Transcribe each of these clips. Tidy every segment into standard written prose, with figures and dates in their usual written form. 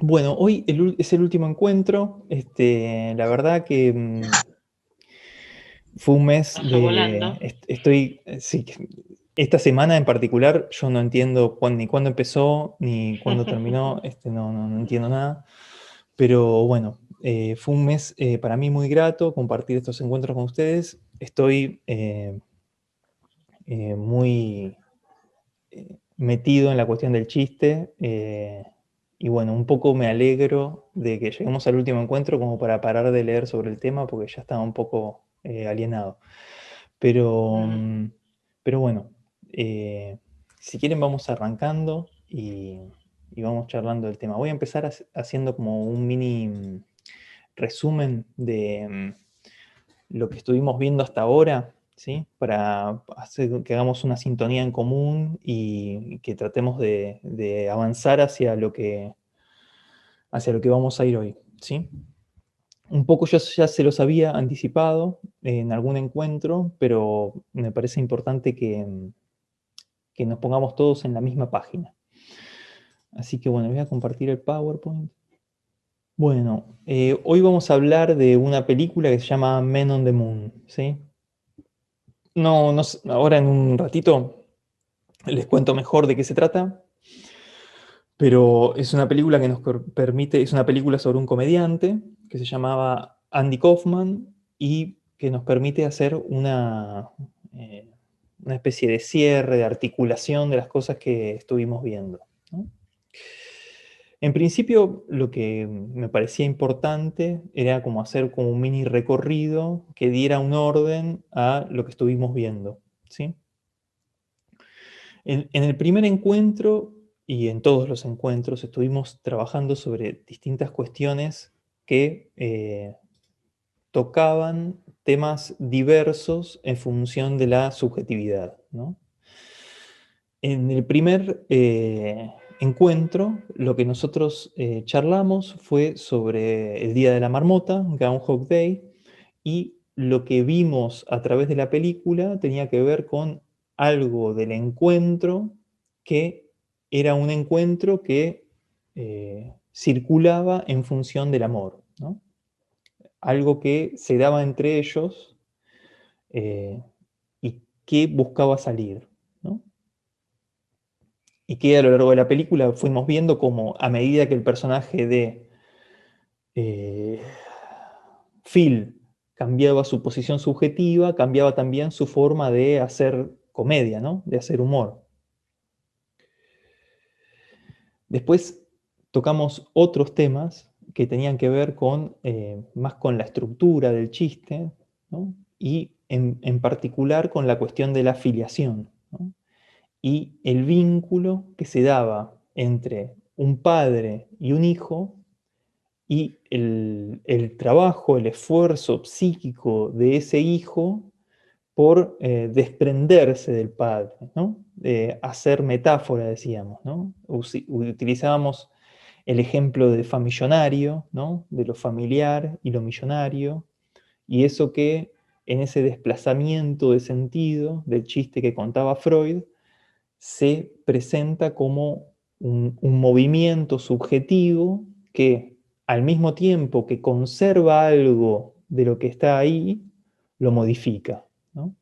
Bueno, hoy es el último encuentro. La verdad que fue un mes Pasó volando. sí, esta semana en particular yo no entiendo ni cuándo empezó ni cuándo terminó. No entiendo nada. Pero bueno, fue un mes para mí muy grato compartir estos encuentros con ustedes. Estoy muy metido en la cuestión del chiste. Y bueno, un poco me alegro de que lleguemos al último encuentro como para parar de leer sobre el tema porque ya estaba un poco alienado. Pero, Mm. pero bueno, eh, si quieren vamos arrancando y vamos charlando del tema. Voy a empezar haciendo como un mini resumen de lo que estuvimos viendo hasta ahora, ¿sí? Para hacer que hagamos una sintonía en común y que tratemos de avanzar hacia lo que vamos a ir hoy, ¿sí? Un poco yo ya se los había anticipado en algún encuentro, pero me parece importante que nos pongamos todos en la misma página. Así que bueno, voy a compartir el PowerPoint. Bueno, hoy vamos a hablar de una película que se llama Men on the Moon, ¿sí? No, no, ahora en un ratito les cuento mejor de qué se trata, pero es una película que nos permite, es una película sobre un comediante que se llamaba Andy Kaufman y que nos permite hacer eh, una especie de cierre, de articulación de las cosas que estuvimos viendo, ¿no? En principio, lo que me parecía importante era como hacer como un mini recorrido que diera un orden a lo que estuvimos viendo, ¿sí? En el primer encuentro y en todos los encuentros estuvimos trabajando sobre distintas cuestiones que tocaban temas diversos en función de la subjetividad, ¿no? En el primer encuentro, lo que nosotros charlamos fue sobre el Día de la Marmota, Groundhog Day, y lo que vimos a través de la película tenía que ver con algo del encuentro que era un encuentro que circulaba en función del amor, ¿no? Algo que se daba entre ellos eh, y que buscaba salir, ¿no? Y que a lo largo de la película fuimos viendo como a medida que el personaje de eh, Phil cambiaba su posición subjetiva, cambiaba también su forma de hacer comedia, ¿no? De hacer humor. Después tocamos otros temas que tenían que ver con más con la estructura del chiste, ¿no? Y en particular con la cuestión de la filiación, ¿no? Y el vínculo que se daba entre un padre y un hijo y el trabajo, el esfuerzo psíquico de ese hijo por desprenderse del padre, ¿no? Hacer metáfora, decíamos, ¿no? Utilizábamos el ejemplo de famillonario, ¿no? De lo familiar y lo millonario, y eso que en ese desplazamiento de sentido del chiste que contaba Freud, se presenta como un movimiento subjetivo que al mismo tiempo que conserva algo de lo que está ahí, lo modifica, ¿no?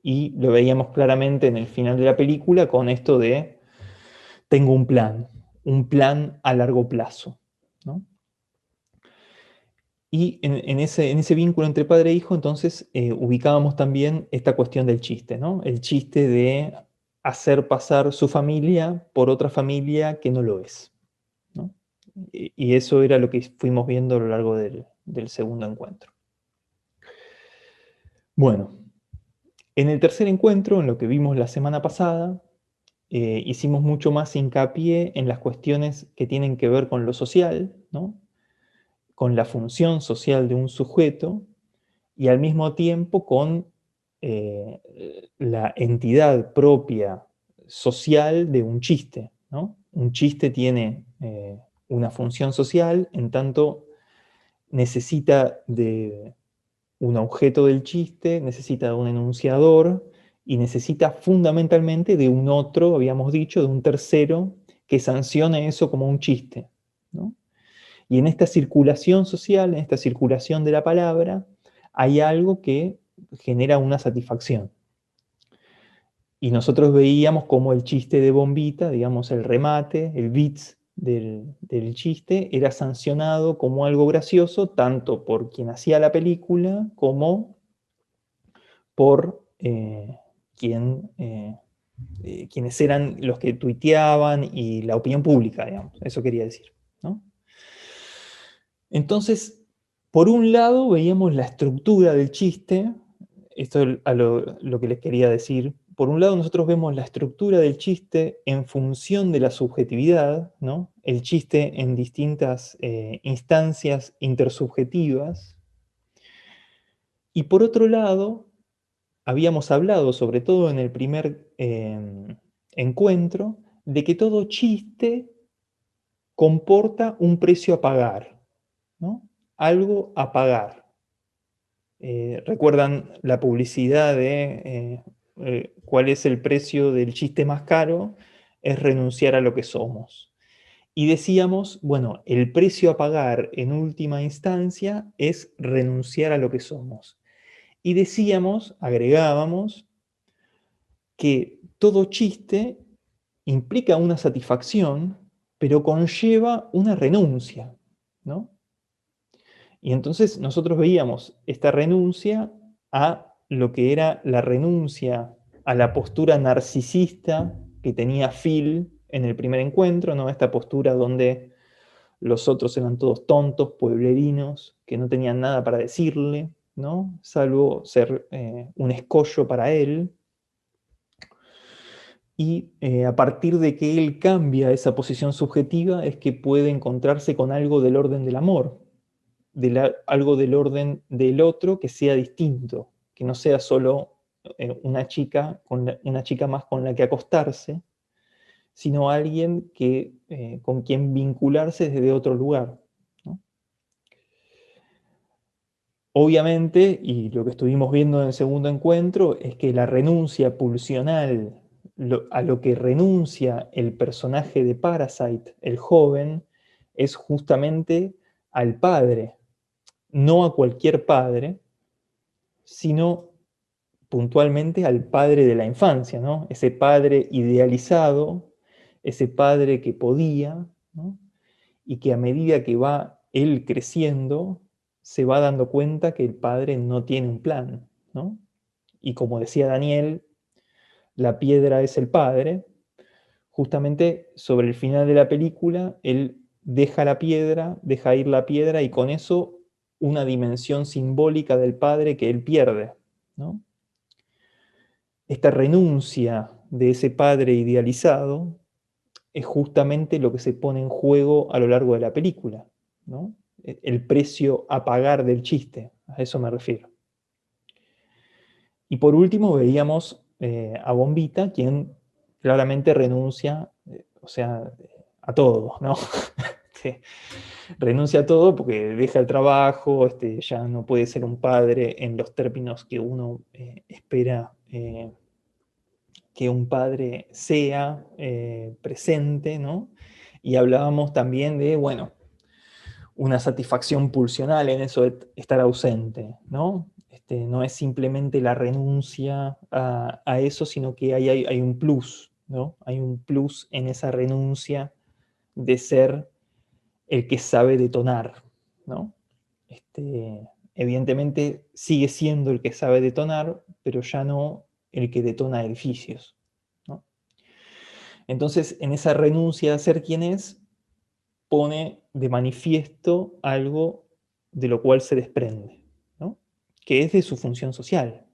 Y lo veíamos claramente en el final de la película con esto de tengo un plan a largo plazo, ¿no? Y en ese vínculo entre padre e hijo, entonces ubicábamos también esta cuestión del chiste, ¿no? El chiste de hacer pasar su familia por otra familia que no lo es, ¿no? Y eso era lo que fuimos viendo a lo largo del segundo encuentro. Bueno, en el tercer encuentro, en lo que vimos la semana pasada, hicimos mucho más hincapié en las cuestiones que tienen que ver con lo social, ¿no? Con la función social de un sujeto y al mismo tiempo con la entidad propia social de un chiste, ¿no? Un chiste tiene una función social, en tanto necesita de un objeto del chiste, necesita de un enunciador y necesita fundamentalmente de un otro, habíamos dicho, de un tercero que sancione eso como un chiste, ¿no? Y en esta circulación social, en esta circulación de la palabra, hay algo que genera una satisfacción. Y nosotros veíamos cómo el chiste de Bombita, digamos el remate, el bits del chiste, era sancionado como algo gracioso, tanto por quien hacía la película como por quienes eran los que tuiteaban y la opinión pública, digamos. Eso quería decir, ¿no? Entonces, por un lado veíamos la estructura del chiste, esto es lo que les quería decir. Por un lado nosotros vemos la estructura del chiste en función de la subjetividad, ¿no? El chiste en distintas instancias intersubjetivas. Y por otro lado, habíamos hablado, sobre todo en el primer encuentro, de que todo chiste comporta un precio a pagar, ¿no? Algo a pagar. ¿Recuerdan la publicidad de cuál es el precio del chiste más caro? Es renunciar a lo que somos. Y decíamos, bueno, el precio a pagar en última instancia es renunciar a lo que somos. Y decíamos, agregábamos, que todo chiste implica una satisfacción, pero conlleva una renuncia, ¿no? Y entonces nosotros veíamos esta renuncia a lo que era la renuncia a la postura narcisista que tenía Phil en el primer encuentro, ¿no? Esta postura donde los otros eran todos tontos, pueblerinos, que no tenían nada para decirle, ¿no? Salvo ser un escollo para él. Y a partir de que él cambia esa posición subjetiva es que puede encontrarse con algo del orden del amor, algo del orden del otro que sea distinto, que no sea solo una chica, una chica más con la que acostarse, sino alguien con quien vincularse desde otro lugar, ¿no? Obviamente, y lo que estuvimos viendo en el segundo encuentro, es que la renuncia pulsional, a lo que renuncia el personaje de Parasite, el joven, es justamente al padre, no a cualquier padre, sino puntualmente al padre de la infancia, ¿no? Ese padre idealizado, ese padre que podía, ¿no? Y que a medida que va él creciendo, se va dando cuenta que el padre no tiene un plan, ¿no? Y como decía Daniel, la piedra es el padre. Justamente sobre el final de la película, él deja la piedra, deja ir la piedra y con eso una dimensión simbólica del padre que él pierde, ¿no? Esta renuncia de ese padre idealizado es justamente lo que se pone en juego a lo largo de la película, ¿no? El precio a pagar del chiste, a eso me refiero. Y por último veíamos a Bombita, quien claramente renuncia, o sea, a todo, ¿no? Renuncia a todo porque deja el trabajo, ya no puede ser un padre en los términos que uno espera que un padre sea presente, ¿no? Y hablábamos también de, bueno, una satisfacción pulsional en eso de estar ausente, ¿no? No es simplemente la renuncia a eso, sino que hay un plus, ¿no? Hay un plus en esa renuncia de ser el que sabe detonar, ¿no? Evidentemente sigue siendo el que sabe detonar, pero ya no el que detona edificios, ¿no? Entonces, en esa renuncia a ser quien es, pone de manifiesto algo de lo cual se desprende, ¿no? Que es de su función social.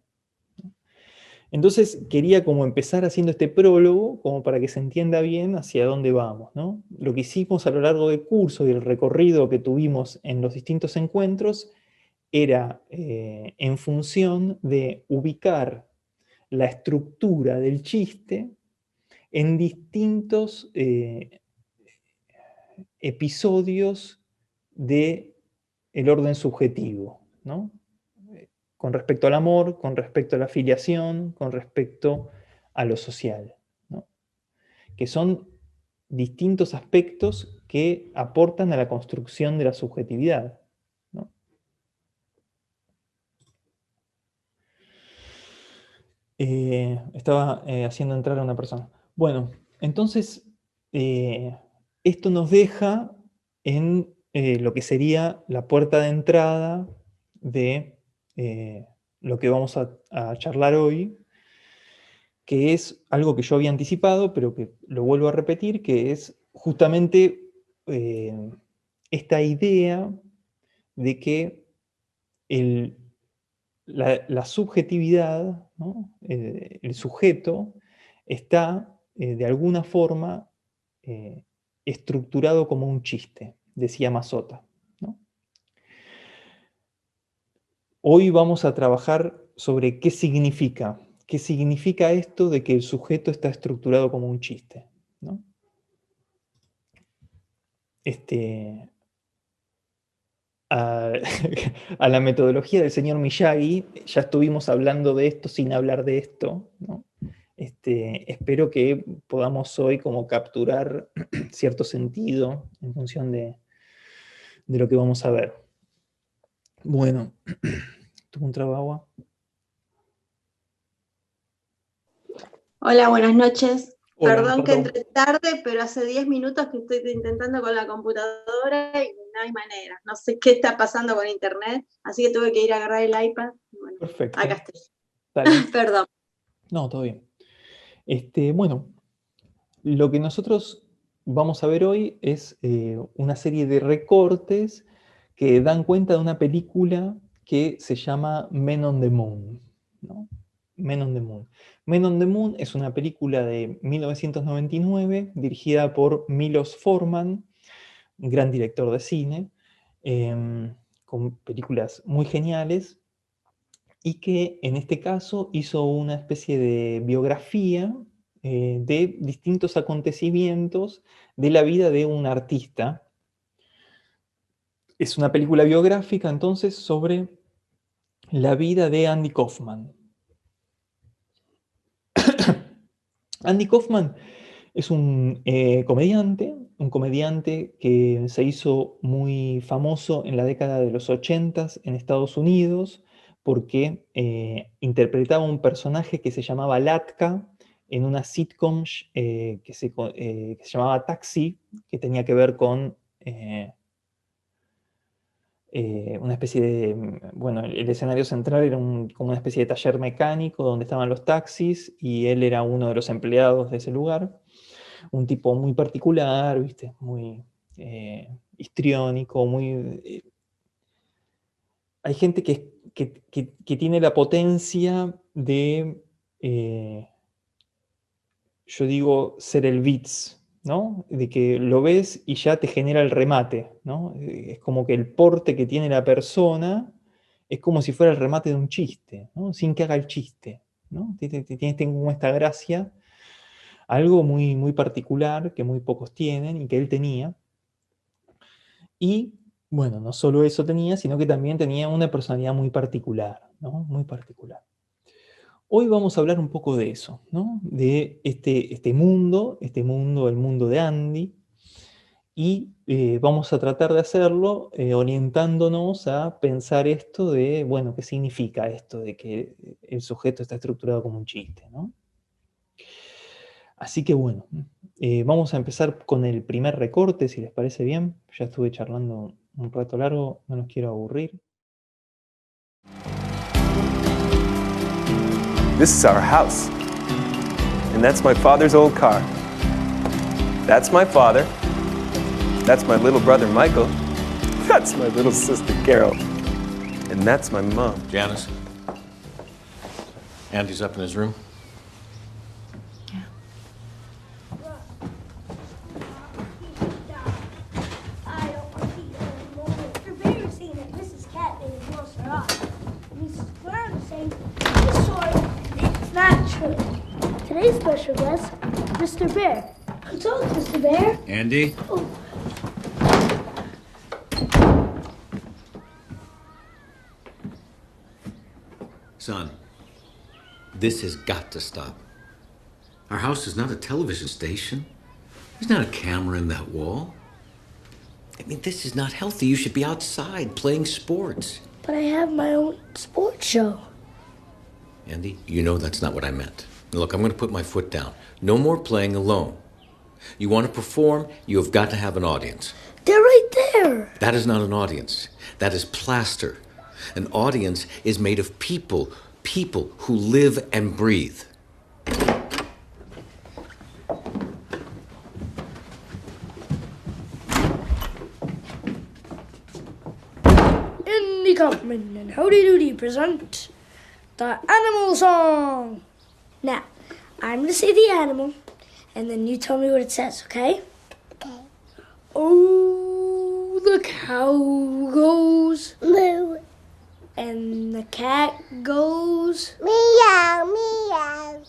Entonces quería como empezar haciendo este prólogo, como para que se entienda bien hacia dónde vamos, ¿no? Lo que hicimos a lo largo del curso y el recorrido que tuvimos en los distintos encuentros era en función de ubicar la estructura del chiste en distintos episodios de el orden subjetivo, ¿no? Con respecto al amor, con respecto a la filiación, con respecto a lo social, ¿no? Que son distintos aspectos que aportan a la construcción de la subjetividad, ¿no? Estaba haciendo entrar a una persona. Bueno, entonces, esto nos deja en lo que sería la puerta de entrada de lo que vamos a charlar hoy, que es algo que yo había anticipado, pero que lo vuelvo a repetir, que es justamente esta idea de que la subjetividad, ¿no? El sujeto, está de alguna forma eh, estructurado como un chiste, decía Mazzotta, ¿no? Hoy vamos a trabajar sobre qué significa esto de que el sujeto está estructurado como un chiste, ¿no? Este, a, a la metodología del señor Miyagi, ya estuvimos hablando de esto sin hablar de esto, ¿no? Espero que podamos hoy como capturar cierto sentido en función de lo que vamos a ver. Bueno, ¿tuvo un trago de agua? Hola, buenas noches. Hola, Perdón que perdón. entre tarde, pero hace 10 minutos que estoy intentando con la computadora y no hay manera. No sé qué está pasando con internet, así que tuve que ir a agarrar el iPad. Bueno, acá Perfecto. estoy. Dale. Perdón. No, todo bien. Bueno, lo que nosotros vamos a ver hoy es una serie de recortes que dan cuenta de una película que se llama Men on the Moon, ¿no? Men on the Moon. Men on the Moon es una película de 1999 dirigida por Milos Forman, un gran director de cine, con películas muy geniales, y que en este caso hizo una especie de biografía de distintos acontecimientos de la vida de un artista. Es una película biográfica entonces sobre la vida de Andy Kaufman. Andy Kaufman es un comediante que se hizo muy famoso en la década de los 80 en Estados Unidos porque interpretaba un personaje que se llamaba Latka en una sitcom que se llamaba Taxi, que tenía que ver con una especie de, bueno, el escenario central era como una especie de taller mecánico donde estaban los taxis y él era uno de los empleados de ese lugar, un tipo muy particular, ¿viste? Muy histriónico, muy... hay gente que tiene la potencia de, yo digo, ser el bits, ¿no? De que lo ves y ya te genera el remate, ¿no? Es como que el porte que tiene la persona es como si fuera el remate de un chiste, ¿no? Sin que haga el chiste, ¿no? Tiene como esta gracia, algo muy, muy particular que muy pocos tienen y que él tenía. Y bueno, no solo eso tenía, sino que también tenía una personalidad muy particular, ¿no? Muy particular. Hoy vamos a hablar un poco de eso, ¿no? De este mundo, el mundo de Andy, y vamos a tratar de hacerlo orientándonos a pensar esto de, bueno, ¿qué significa esto de que el sujeto está estructurado como un chiste, ¿no? Así que bueno, vamos a empezar con el primer recorte, si les parece bien. Ya estuve charlando un rato largo, no los quiero aburrir. This is our house. And that's my father's old car. That's my father. That's my little brother, Michael. That's my little sister, Carol. And that's my mom. Janice? Andy's up in his room? I don't want to eat anymore. Mr. Bear is saying that Mrs. Cat didn't wash her off. Mrs. Brown is saying this story is not true. Today's special guest, Mr. Bear. What's up, Mr. Bear? Andy? Oh. Son, this has got to stop. Our house is not a television station. There's not a camera in that wall. I mean, this is not healthy. You should be outside playing sports. But I have my own sports show. Andy, you know that's not what I meant. Look, I'm going to put my foot down. No more playing alone. You want to perform, you have got to have an audience. They're right there. That is not an audience. That is plaster. An audience is made of people who live and breathe. Andy Kaufman and Howdy Doody present the animal song. Now, I'm going to say the animal, and then you tell me what it says, okay? Okay. Oh, the cow goes Moo. and the cat goes Meow, meow.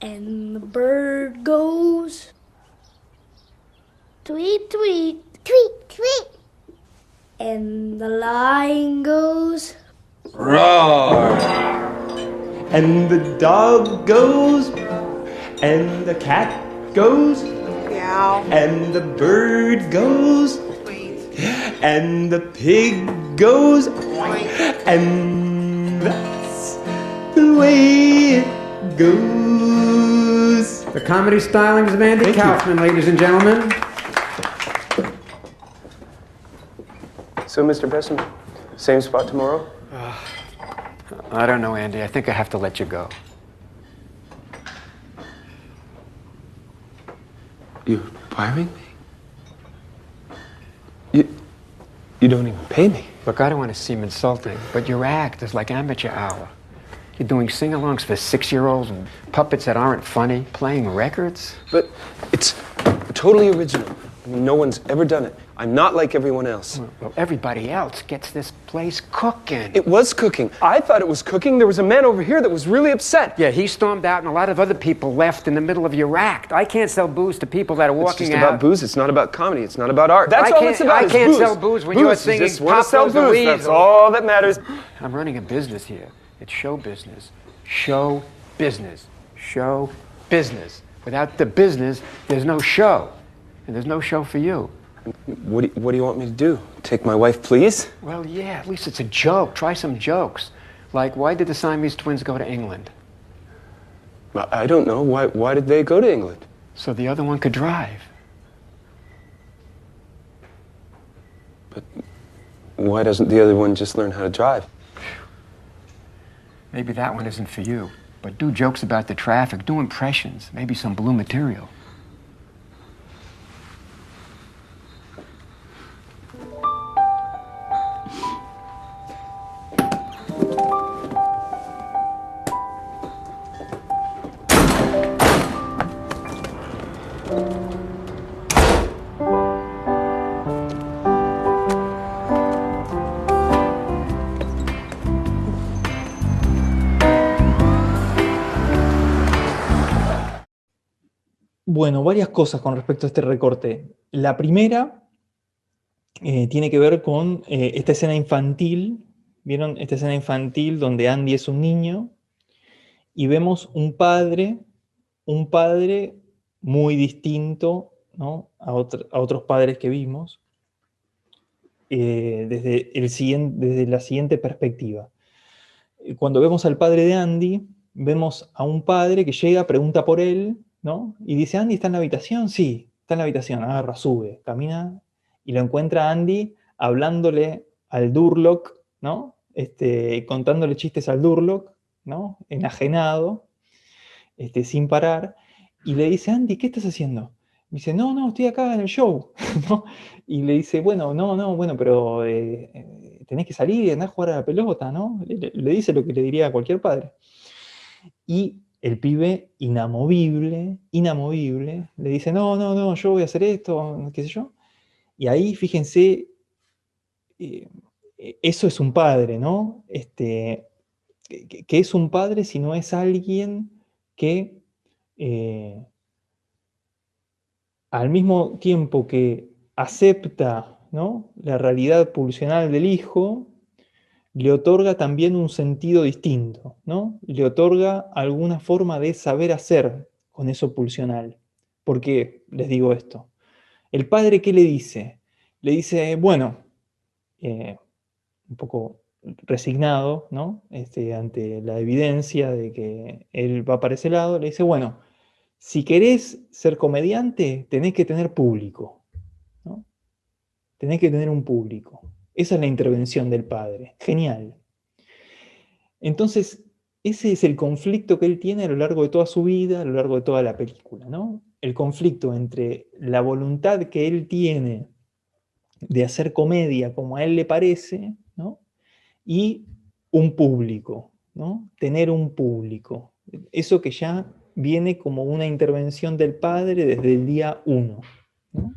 and the bird goes tweet, tweet, Tweet, tweet. and the lion goes Roar! And the dog goes, and the cat goes, Meow. and the bird goes, and the pig goes, and that's the way it goes. The comedy stylings of Andy Thank you. Kaufman, ladies and gentlemen. So, Mr. Bessemer, same spot tomorrow? I don't know, Andy. I think I have to let you go. You're firing me? You don't even pay me. Look, I don't want to seem insulting, but your act is like amateur hour. You're doing sing-alongs for 6-year-olds and puppets that aren't funny, playing records. But it's totally original. I mean, no one's ever done it. I'm not like everyone else. Well, everybody else gets this place cooking. It was cooking. I thought it was cooking. There was a man over here that was really upset. Yeah, he stormed out and a lot of other people left in the middle of your act. I can't sell booze to people that are It's walking just out. about booze. It's not about comedy. It's not about art. That's I all can't- it's about. I is can't booze. sell booze when you're singing You just want to Pop sell Goes the booze. Weasel. That's all that matters. I'm running a business here. It's show business. Show business. Show business. Without the business, there's no show. And there's no show for you. What do you want me to do? Take my wife, please? Well, yeah, at least it's a joke. Try some jokes. Like, why did the Siamese twins go to England? I don't know. Why did they go to England? So the other one could drive. But why doesn't the other one just learn how to drive? Maybe that one isn't for you. But do jokes about the traffic. Do impressions. Maybe some blue material. Bueno, varias cosas con respecto a este recorte. La primera tiene que ver con esta escena infantil. ¿Vieron? Esta escena infantil donde Andy es un niño y vemos un padre muy distinto, ¿no?, a otros padres que vimos desde la siguiente perspectiva. Cuando vemos al padre de Andy, vemos a un padre que llega, pregunta por él, ¿no? Y dice, ¿Andy está en la habitación? Sí, está en la habitación. Agarra, sube, camina y lo encuentra a Andy hablándole al Durlock, ¿no? Contándole chistes al Durlock, ¿no? Enajenado, sin parar. Y le dice, Andy, ¿qué estás haciendo? Me dice, no, estoy acá en el show, ¿no? Y le dice, bueno, pero tenés que salir y andar a jugar a la pelota, ¿no? Le dice lo que le diría a cualquier padre. Y el pibe, inamovible, le dice, no, yo voy a hacer esto, qué sé yo. Y ahí, fíjense, eso es un padre, ¿no? ¿Qué es un padre si no es alguien que, al mismo tiempo que acepta, ¿no?, la realidad pulsional del hijo, le otorga también un sentido distinto, ¿no? Le otorga alguna forma de saber hacer con eso pulsional. ¿Por qué les digo esto? El padre, ¿qué le dice? le dice, bueno, un poco resignado, ¿no? Ante la evidencia de que él va para ese lado, le dice, bueno, si querés ser comediante, tenés que tener público, ¿no? Tenés que tener un público. Esa es la intervención del padre. Genial. Entonces, ese es el conflicto que él tiene a lo largo de toda su vida, a lo largo de toda la película, ¿no? El conflicto entre la voluntad que él tiene de hacer comedia como a él le parece, ¿no? Y un público, ¿no? Tener un público. Eso que ya viene como una intervención del padre desde el día 1, ¿no?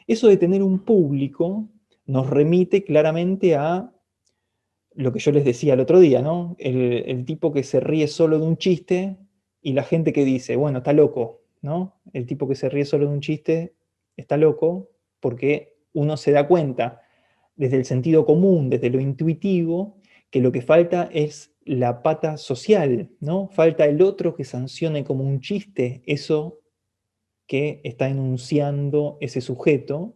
Eso de tener un público nos remite claramente a lo que yo les decía el otro día, ¿no? El tipo que se ríe solo de un chiste y la gente que dice, bueno, está loco, ¿no? El tipo que se ríe solo de un chiste está loco porque uno se da cuenta desde el sentido común, desde lo intuitivo, que lo que falta es la pata social, ¿no? Falta el otro que sancione como un chiste eso que está enunciando ese sujeto,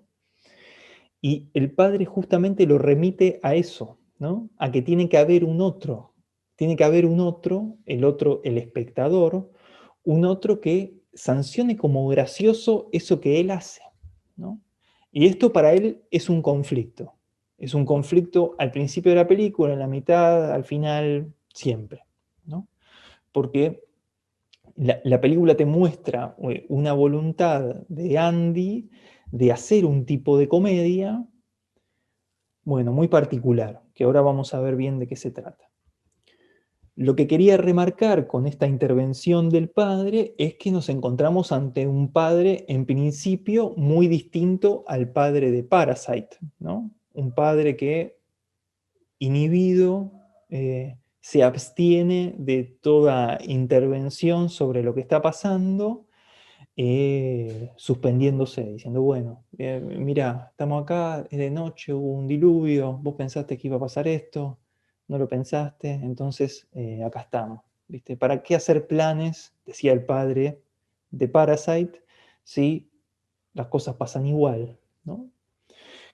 y el padre justamente lo remite a eso, ¿no? A que tiene que haber un otro, tiene que haber un otro, el espectador, un otro que sancione como gracioso eso que él hace, ¿no? Y esto para él es un conflicto. Es un conflicto al principio de la película, en la mitad, al final, siempre, ¿no? Porque la película te muestra una voluntad de Andy de hacer un tipo de comedia, bueno, muy particular, que ahora vamos a ver bien de qué se trata. Lo que quería remarcar con esta intervención del padre es que nos encontramos ante un padre, en principio, muy distinto al padre de Parasite, ¿no? Un padre que, inhibido, se abstiene de toda intervención sobre lo que está pasando, suspendiéndose, diciendo, bueno, mira, estamos acá, es de noche, hubo un diluvio, vos pensaste que iba a pasar esto, no lo pensaste, entonces acá estamos, ¿viste? ¿Para qué hacer planes, decía el padre de Parasite, si las cosas pasan igual, ¿no?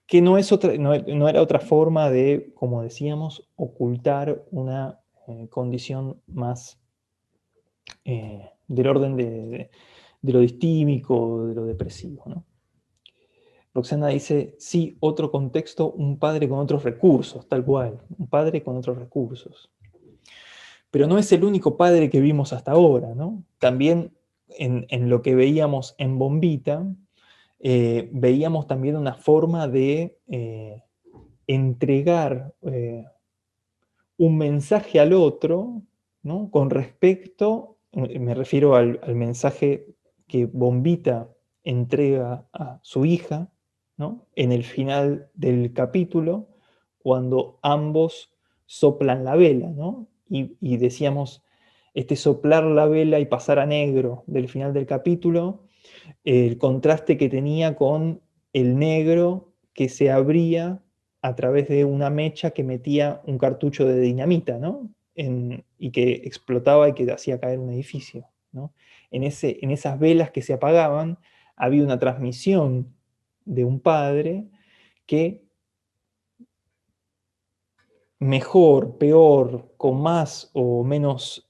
Que no, es otra, no era otra forma de, como decíamos, ocultar una condición más del orden de lo distímico, de lo depresivo, ¿no? Roxana dice, sí, otro contexto, un padre con otros recursos, tal cual, un padre con otros recursos. Pero no es el único padre que vimos hasta ahora, ¿no? También en lo que veíamos en Bombita, veíamos también una forma de entregar un mensaje al otro, ¿no? Con respecto, me refiero al mensaje que Bombita entrega a su hija, ¿no? En el final del capítulo, cuando ambos soplan la vela, ¿no? Y decíamos, este soplar la vela y pasar a negro del final del capítulo, el contraste que tenía con el negro que se abría a través de una mecha que metía un cartucho de dinamita, ¿no? Y que explotaba y que hacía caer un edificio, ¿no? En esas velas que se apagaban había una transmisión de un padre que, mejor, peor, con más o menos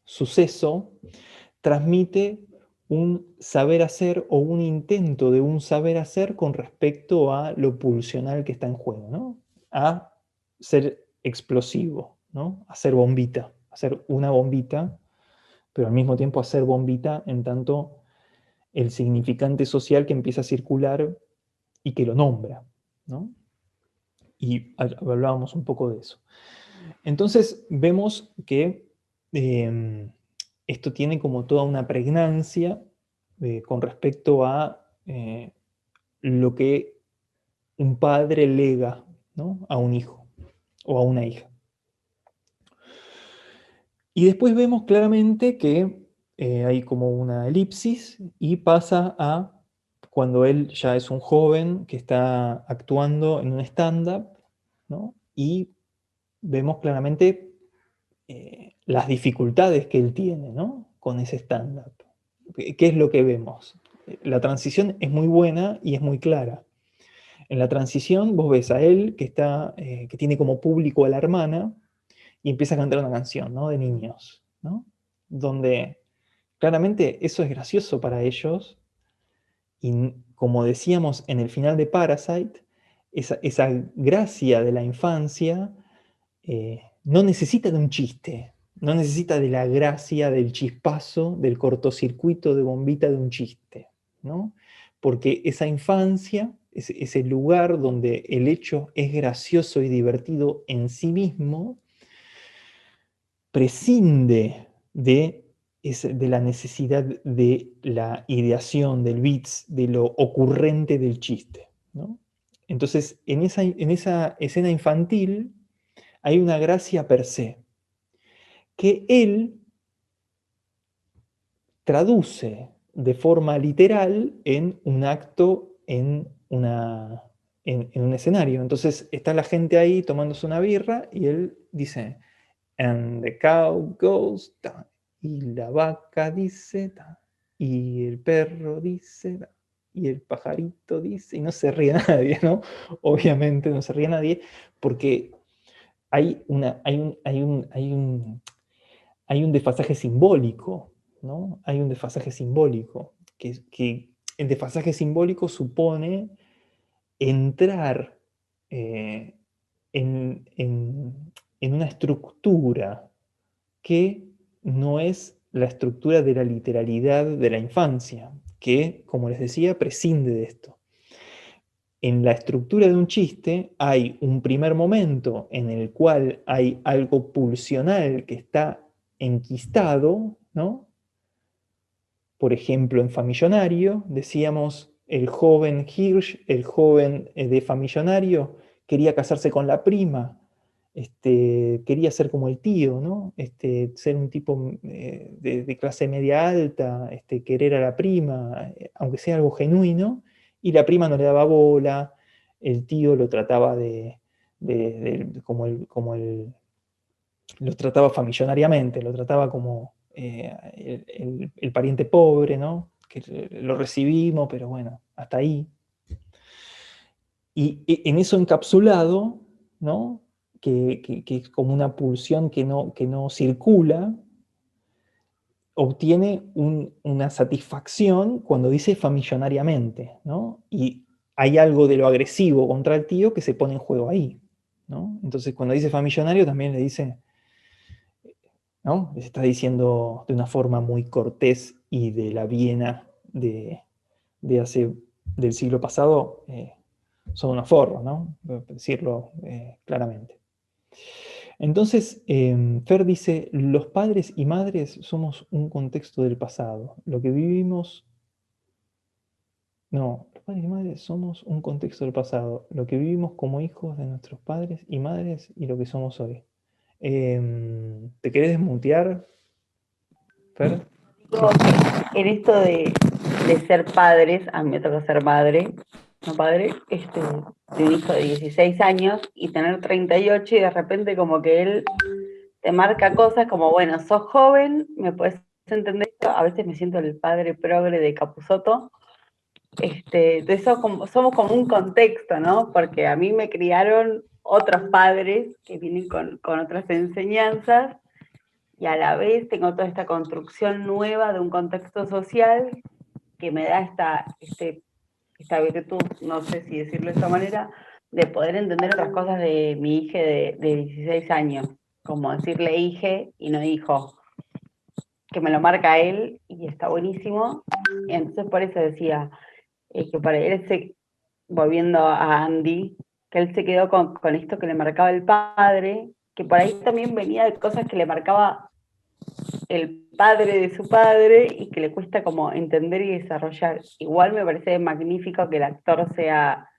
suceso, transmite un saber hacer o un intento de un saber hacer con respecto a lo pulsional que está en juego, ¿no? A ser explosivo, ¿no? A ser bombita, a ser una bombita, pero al mismo tiempo a ser bombita en tanto el significante social que empieza a circular y que lo nombra, ¿no? Y hablábamos un poco de eso. Entonces vemos que esto tiene como toda una pregnancia con respecto a lo que un padre lega, ¿no? A un hijo o a una hija. Y después vemos claramente que hay como una elipsis y pasa a cuando él ya es un joven que está actuando en un stand-up, ¿no? Y vemos claramente las dificultades que él tiene, ¿no? Con ese stand-up. ¿Qué es lo que vemos? la transición es muy buena y es muy clara. En la transición vos ves a él que tiene como público a la hermana y empieza a cantar una canción, ¿no? De niños, ¿no? Donde claramente eso es gracioso para ellos y como decíamos en el final de Parasite, esa gracia de la infancia no necesita de un chiste, no necesita de la gracia del chispazo, del cortocircuito de bombita de un chiste, ¿no? Porque esa infancia, ese lugar donde el hecho es gracioso y divertido en sí mismo, prescinde de la necesidad de la ideación, del bits, de lo ocurrente del chiste, ¿no? Entonces, en esa escena infantil hay una gracia per se, que él traduce de forma literal en un acto, en un escenario. Entonces está la gente ahí tomándose una birra y él dice, and the cow goes down, y la vaca dice, ta, y el perro dice, ta, y el pajarito dice, y no se ríe nadie, ¿no? Obviamente no se ríe nadie, porque hay un desfasaje simbólico, ¿no? Hay un desfasaje simbólico, que el desfasaje simbólico supone entrar en una estructura que no es la estructura de la literalidad de la infancia, que, como les decía, prescinde de esto. En la estructura de un chiste hay un primer momento en el cual hay algo pulsional que está enquistado, ¿no? Por ejemplo, en Famillonario, decíamos, el joven Hirsch, el joven de Famillonario, quería casarse con la prima, quería ser como el tío, ¿no? Ser un tipo de clase media alta, querer a la prima, aunque sea algo genuino, y la prima no le daba bola, el tío lo trataba lo trataba famillonariamente, lo trataba como el pariente pobre, ¿no? Que lo recibimos, pero bueno, hasta ahí. Y en eso encapsulado, ¿no? Que es como una pulsión que no circula, obtiene una satisfacción cuando dice famillonariamente, ¿no? Y hay algo de lo agresivo contra el tío que se pone en juego ahí, ¿no? Entonces cuando dice famillonario también le dice, ¿no? Les está diciendo de una forma muy cortés y de la Viena del siglo pasado, son unos forros, ¿no? Por decirlo claramente. Entonces, Fer dice, los padres y madres somos un contexto del pasado. Lo que vivimos... No, los padres y madres somos un contexto del pasado. Lo que vivimos como hijos de nuestros padres y madres y lo que somos hoy. ¿Te querés desmutear, Fer? Digo que en esto de ser padres, a mí me toca ser madre, no padre, de un hijo de 16 años y tener 38 y de repente como que él te marca cosas como, bueno, sos joven, me puedes entender esto, a veces me siento el padre progre de Capusotto, entonces somos como un contexto, ¿no? Porque a mí me criaron otros padres que vienen con otras enseñanzas y a la vez tengo toda esta construcción nueva de un contexto social que me da esta virtud, no sé si decirlo de esta manera, de poder entender otras cosas de mi hija de 16 años, como decirle hije y no hijo, que me lo marca él y está buenísimo. Y entonces por eso decía que para él, volviendo a Andy, que él se quedó con esto que le marcaba el padre, que por ahí también venía de cosas que le marcaba el padre de su padre y que le cuesta como entender y desarrollar. Igual me parece magnífico que el actor sea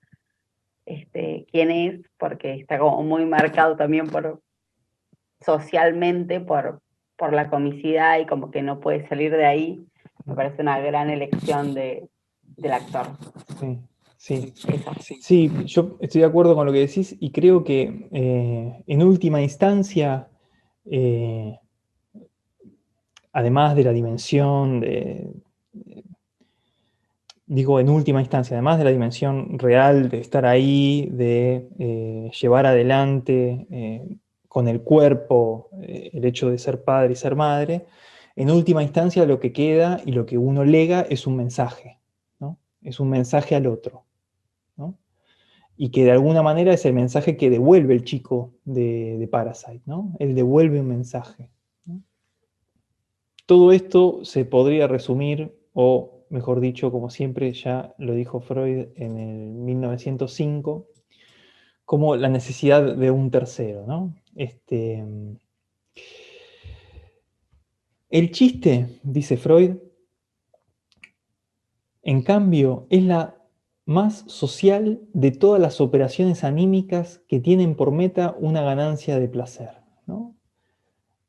quien es, porque está como muy marcado también socialmente por la comicidad y como que no puede salir de ahí. Me parece una gran elección del actor. Sí, yo estoy de acuerdo con lo que decís y creo que en última instancia, además de la dimensión digo, en última instancia, además de la dimensión real de estar ahí, de llevar adelante con el cuerpo el hecho de ser padre y ser madre, en última instancia lo que queda y lo que uno lega es un mensaje, ¿no? Es un mensaje al otro, ¿no? Y que de alguna manera es el mensaje que devuelve el chico de Parasite, ¿no? Él devuelve un mensaje, ¿no? Todo esto se podría resumir, o mejor dicho, como siempre ya lo dijo Freud en el 1905, como la necesidad de un tercero, ¿no? El chiste, dice Freud, en cambio, es la más social de todas las operaciones anímicas que tienen por meta una ganancia de placer, ¿no?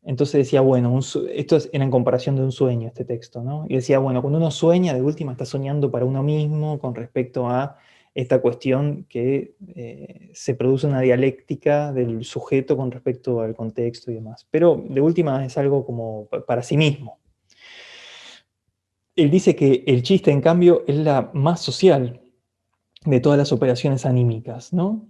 Entonces decía, bueno, esto era en comparación de un sueño, este texto, ¿no? Y decía, bueno, cuando uno sueña, de última está soñando para uno mismo con respecto a esta cuestión que se produce una dialéctica del sujeto con respecto al contexto y demás. Pero de última es algo como para sí mismo. Él dice que el chiste, en cambio, es la más social de todas las operaciones anímicas, ¿no?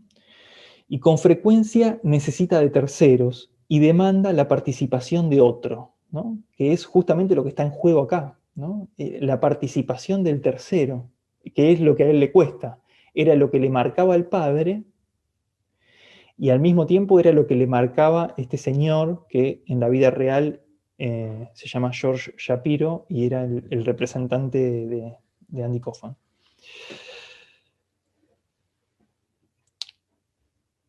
Y con frecuencia necesita de terceros y demanda la participación de otro, ¿no? Que es justamente lo que está en juego acá, ¿no? La participación del tercero, que es lo que a él le cuesta. Era lo que le marcaba al padre y al mismo tiempo era lo que le marcaba este señor que en la vida real se llama George Shapiro y era el representante de Andy Kaufman.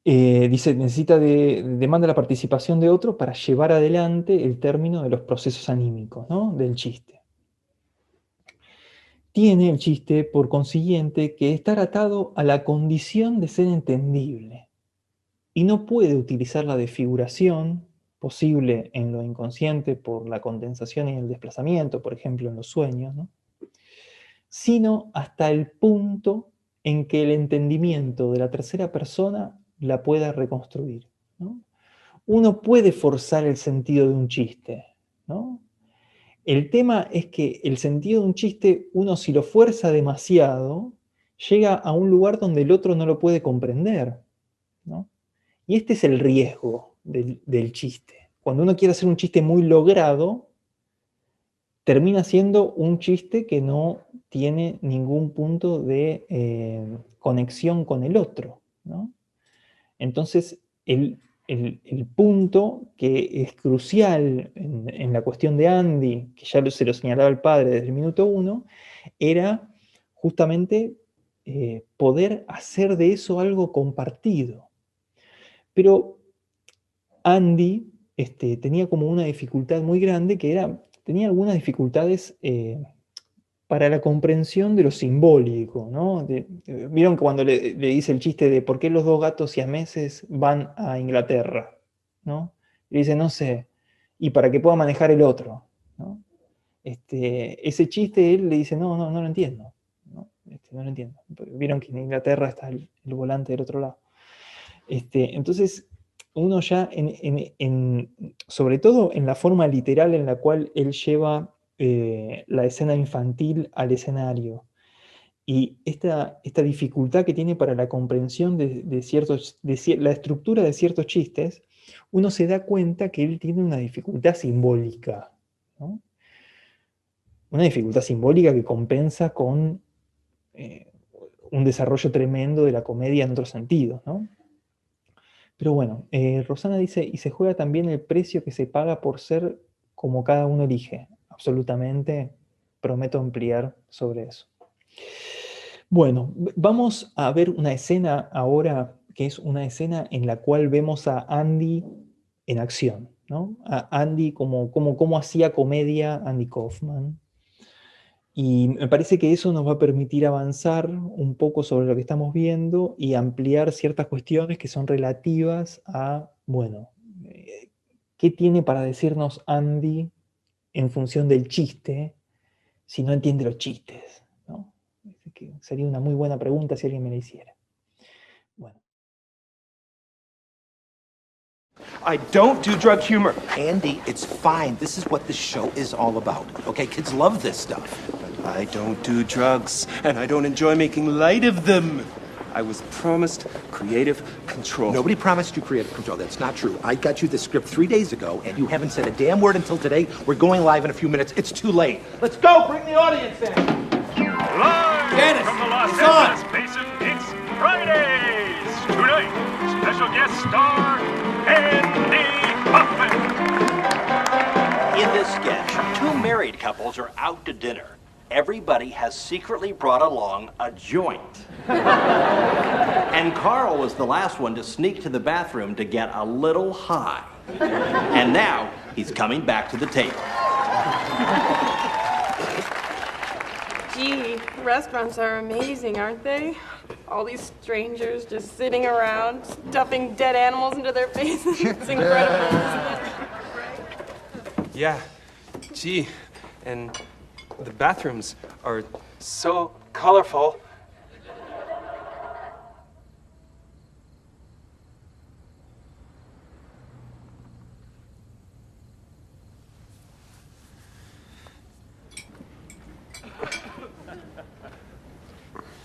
Dice, demanda la participación de otro para llevar adelante el término de los procesos anímicos, ¿no? Del chiste. Tiene el chiste, por consiguiente, que estar atado a la condición de ser entendible y no puede utilizar la desfiguración posible en lo inconsciente por la condensación y el desplazamiento, por ejemplo, en los sueños, ¿no? Sino hasta el punto en que el entendimiento de la tercera persona la pueda reconstruir, ¿no? Uno puede forzar el sentido de un chiste, ¿no? El tema es que el sentido de un chiste, uno si lo fuerza demasiado, llega a un lugar donde el otro no lo puede comprender, ¿no? Y este es el riesgo del chiste. Cuando uno quiere hacer un chiste muy logrado, termina siendo un chiste que no tiene ningún punto de conexión con el otro, ¿no? Entonces, el punto que es crucial en la cuestión de Andy, que ya se lo señalaba el padre desde el minuto 1, era justamente poder hacer de eso algo compartido. Pero Andy tenía como una dificultad muy grande, que tenía algunas dificultades para la comprensión de lo simbólico, ¿no? Vieron que cuando le dice el chiste de por qué los dos gatos siameses van a Inglaterra, ¿no? Y dice, no sé, y para que pueda manejar el otro, ¿no? Ese chiste él le dice, no lo entiendo, ¿no? No lo entiendo. Vieron que en Inglaterra está el volante del otro lado. Entonces, uno ya, sobre todo en la forma literal en la cual él lleva la escena infantil al escenario, y esta dificultad que tiene para la comprensión de la estructura de ciertos chistes, uno se da cuenta que él tiene una dificultad simbólica, ¿no? Una dificultad simbólica que compensa con un desarrollo tremendo de la comedia en otros sentidos, ¿no? Pero bueno, Rosana dice, y se juega también el precio que se paga por ser como cada uno elige. Absolutamente, prometo ampliar sobre eso. Bueno, vamos a ver una escena ahora, que es una escena en la cual vemos a Andy en acción, ¿no? A Andy como hacía comedia Andy Kaufman. Y me parece que eso nos va a permitir avanzar un poco sobre lo que estamos viendo y ampliar ciertas cuestiones que son relativas a, bueno, ¿qué tiene para decirnos Andy en función del chiste si no entiende los chistes, ¿no? Que sería una muy buena pregunta si alguien me la hiciera. Bueno. I don't do drug humor. Andy, it's fine. This is what this show is all about. Okay, kids love this stuff. I don't do drugs, and I don't enjoy making light of them. I was promised creative control. Nobody promised you creative control. That's not true. I got you the script 3 days ago, and you haven't said a damn word until today. We're going live in a few minutes. It's too late. Let's go! Bring the audience in! Live Dennis, from the Los it's Angeles on. Basin, it's Fridays! Tonight, special guest star, Andy Kaufman. In this sketch, two married couples are out to dinner. Everybody has secretly brought along a joint. And Carl was the last one to sneak to the bathroom to get a little high. And now, he's coming back to the table. Gee, restaurants are amazing, aren't they? All these strangers just sitting around, stuffing dead animals into their faces. It's incredible, isn't it? Yeah, gee, and the bathrooms are so colorful.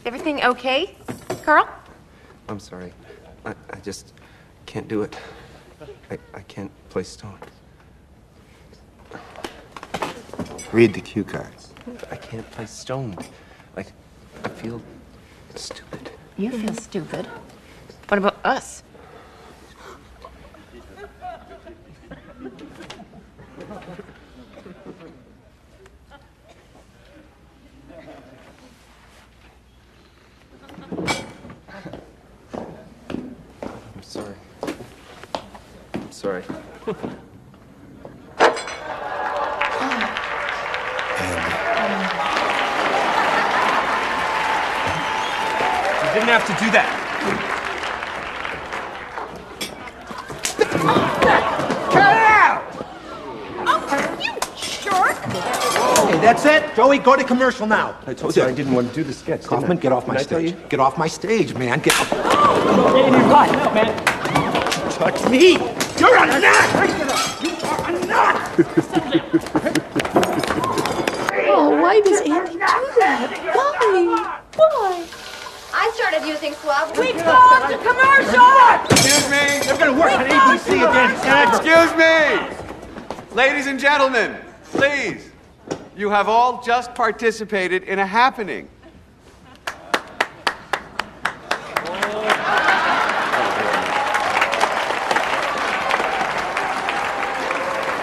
Everything okay, Carl? I'm sorry. I just can't do it. I can't play Stone. Read the cue cards. I can't play Stone. Like, I feel stupid. You feel stupid. What about us? I'm sorry. I'm sorry. You didn't have to do that. Cut it out! Oh, you jerk! Okay, that's it. Joey, go to commercial now. I told you I didn't want to do the sketch. didn't I? Kaufman, get off my Did I tell stage. you? Get off my stage, man. Get off. man. Touch me! You're a nut! You are a nut! Oh, why does Andy do that? Why? I started using Suave. We called the commercial! Excuse me. They're gonna work on ABC again. Excuse me. Ladies and gentlemen, please. You have all just participated in a happening.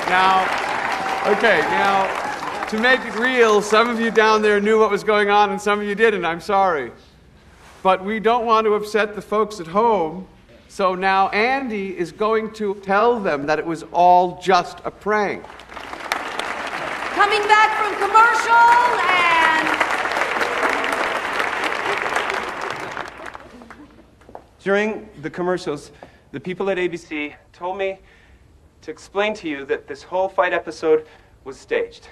Now, to make it real, some of you down there knew what was going on and some of you didn't. I'm sorry. But we don't want to upset the folks at home, so now Andy is going to tell them that it was all just a prank. Coming back from commercial and... During the commercials, the people at ABC told me to explain to you that this whole fight episode was staged.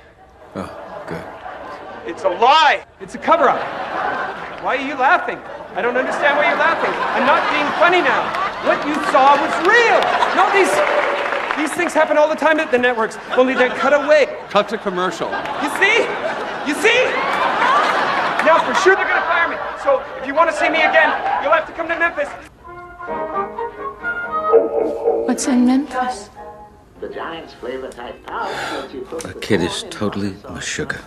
Oh, good. It's a lie! It's a cover-up! Why are you laughing? I don't understand why you're laughing. I'm not being funny now. What you saw was real! No, these things happen all the time at the networks, only they're cut away. Cut to commercial. You see? You see? Now, for sure they're gonna fire me. So, if you want to see me again, you'll have to come to Memphis. What's in Memphis? The Giants flavor type pouch lets you cook The kid is totally sugar.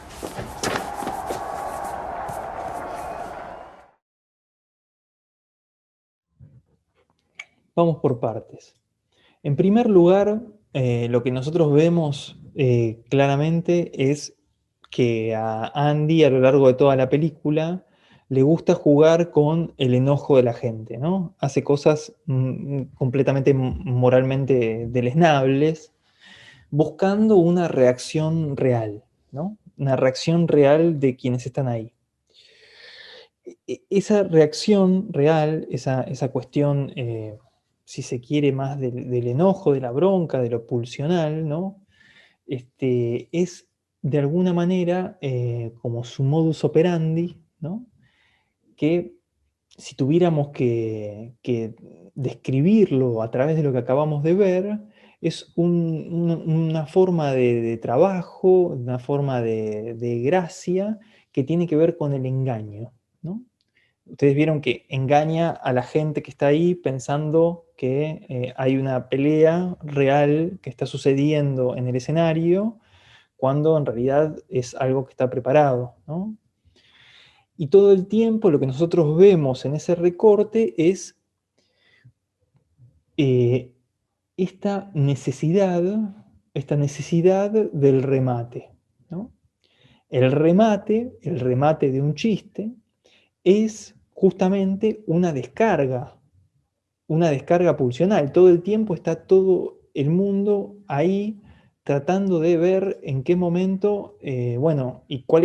Vamos por partes. En primer lugar, lo que nosotros vemos claramente es que a Andy, a lo largo de toda la película, le gusta jugar con el enojo de la gente, ¿no? Hace cosas completamente moralmente deleznables, buscando una reacción real, ¿no? Una reacción real de quienes están ahí. Esa reacción real, esa cuestión, si se quiere, más del enojo, de la bronca, de lo pulsional, ¿no? Es de alguna manera como su modus operandi, ¿no? Que si tuviéramos que describirlo a través de lo que acabamos de ver, es una forma de trabajo, una forma de gracia que tiene que ver con el engaño, ¿no? Ustedes vieron que engaña a la gente que está ahí pensando que hay una pelea real que está sucediendo en el escenario, cuando en realidad es algo que está preparado, ¿no? Y todo el tiempo lo que nosotros vemos en ese recorte es esta necesidad del remate, ¿no? El remate de un chiste es justamente una descarga pulsional. Todo el tiempo está todo el mundo ahí tratando de ver en qué momento, bueno, y cuál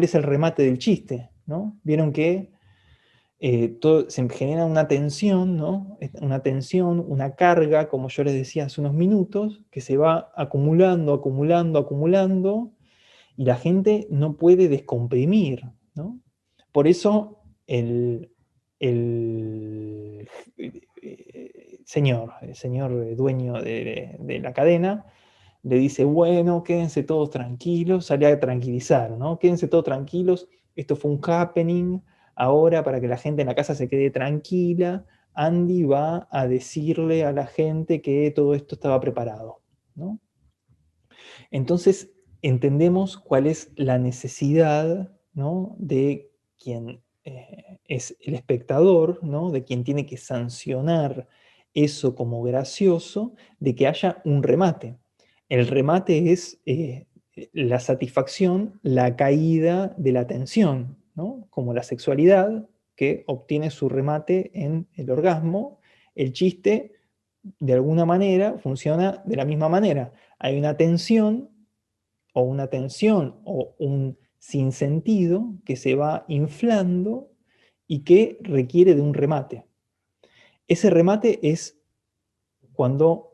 es el remate del chiste, ¿no? Vieron que se genera una tensión, ¿no? Una tensión, una carga, como yo les decía hace unos minutos, que se va acumulando, y la gente no puede descomprimir, ¿no? Por eso el señor dueño de la cadena le dice, bueno, quédense todos tranquilos, sale a tranquilizar, ¿no? Quédense todos tranquilos, esto fue un happening, ahora para que la gente en la casa se quede tranquila, Andy va a decirle a la gente que todo esto estaba preparado, ¿no? Entonces entendemos cuál es la necesidad, ¿no?, de quien es el espectador, ¿no?, de quien tiene que sancionar eso como gracioso, de que haya un remate. El remate es la satisfacción, la caída de la tensión, ¿no? Como la sexualidad, que obtiene su remate en el orgasmo. El chiste, de alguna manera, funciona de la misma manera. Hay una tensión o un sinsentido que se va inflando y que requiere de un remate. Ese remate es cuando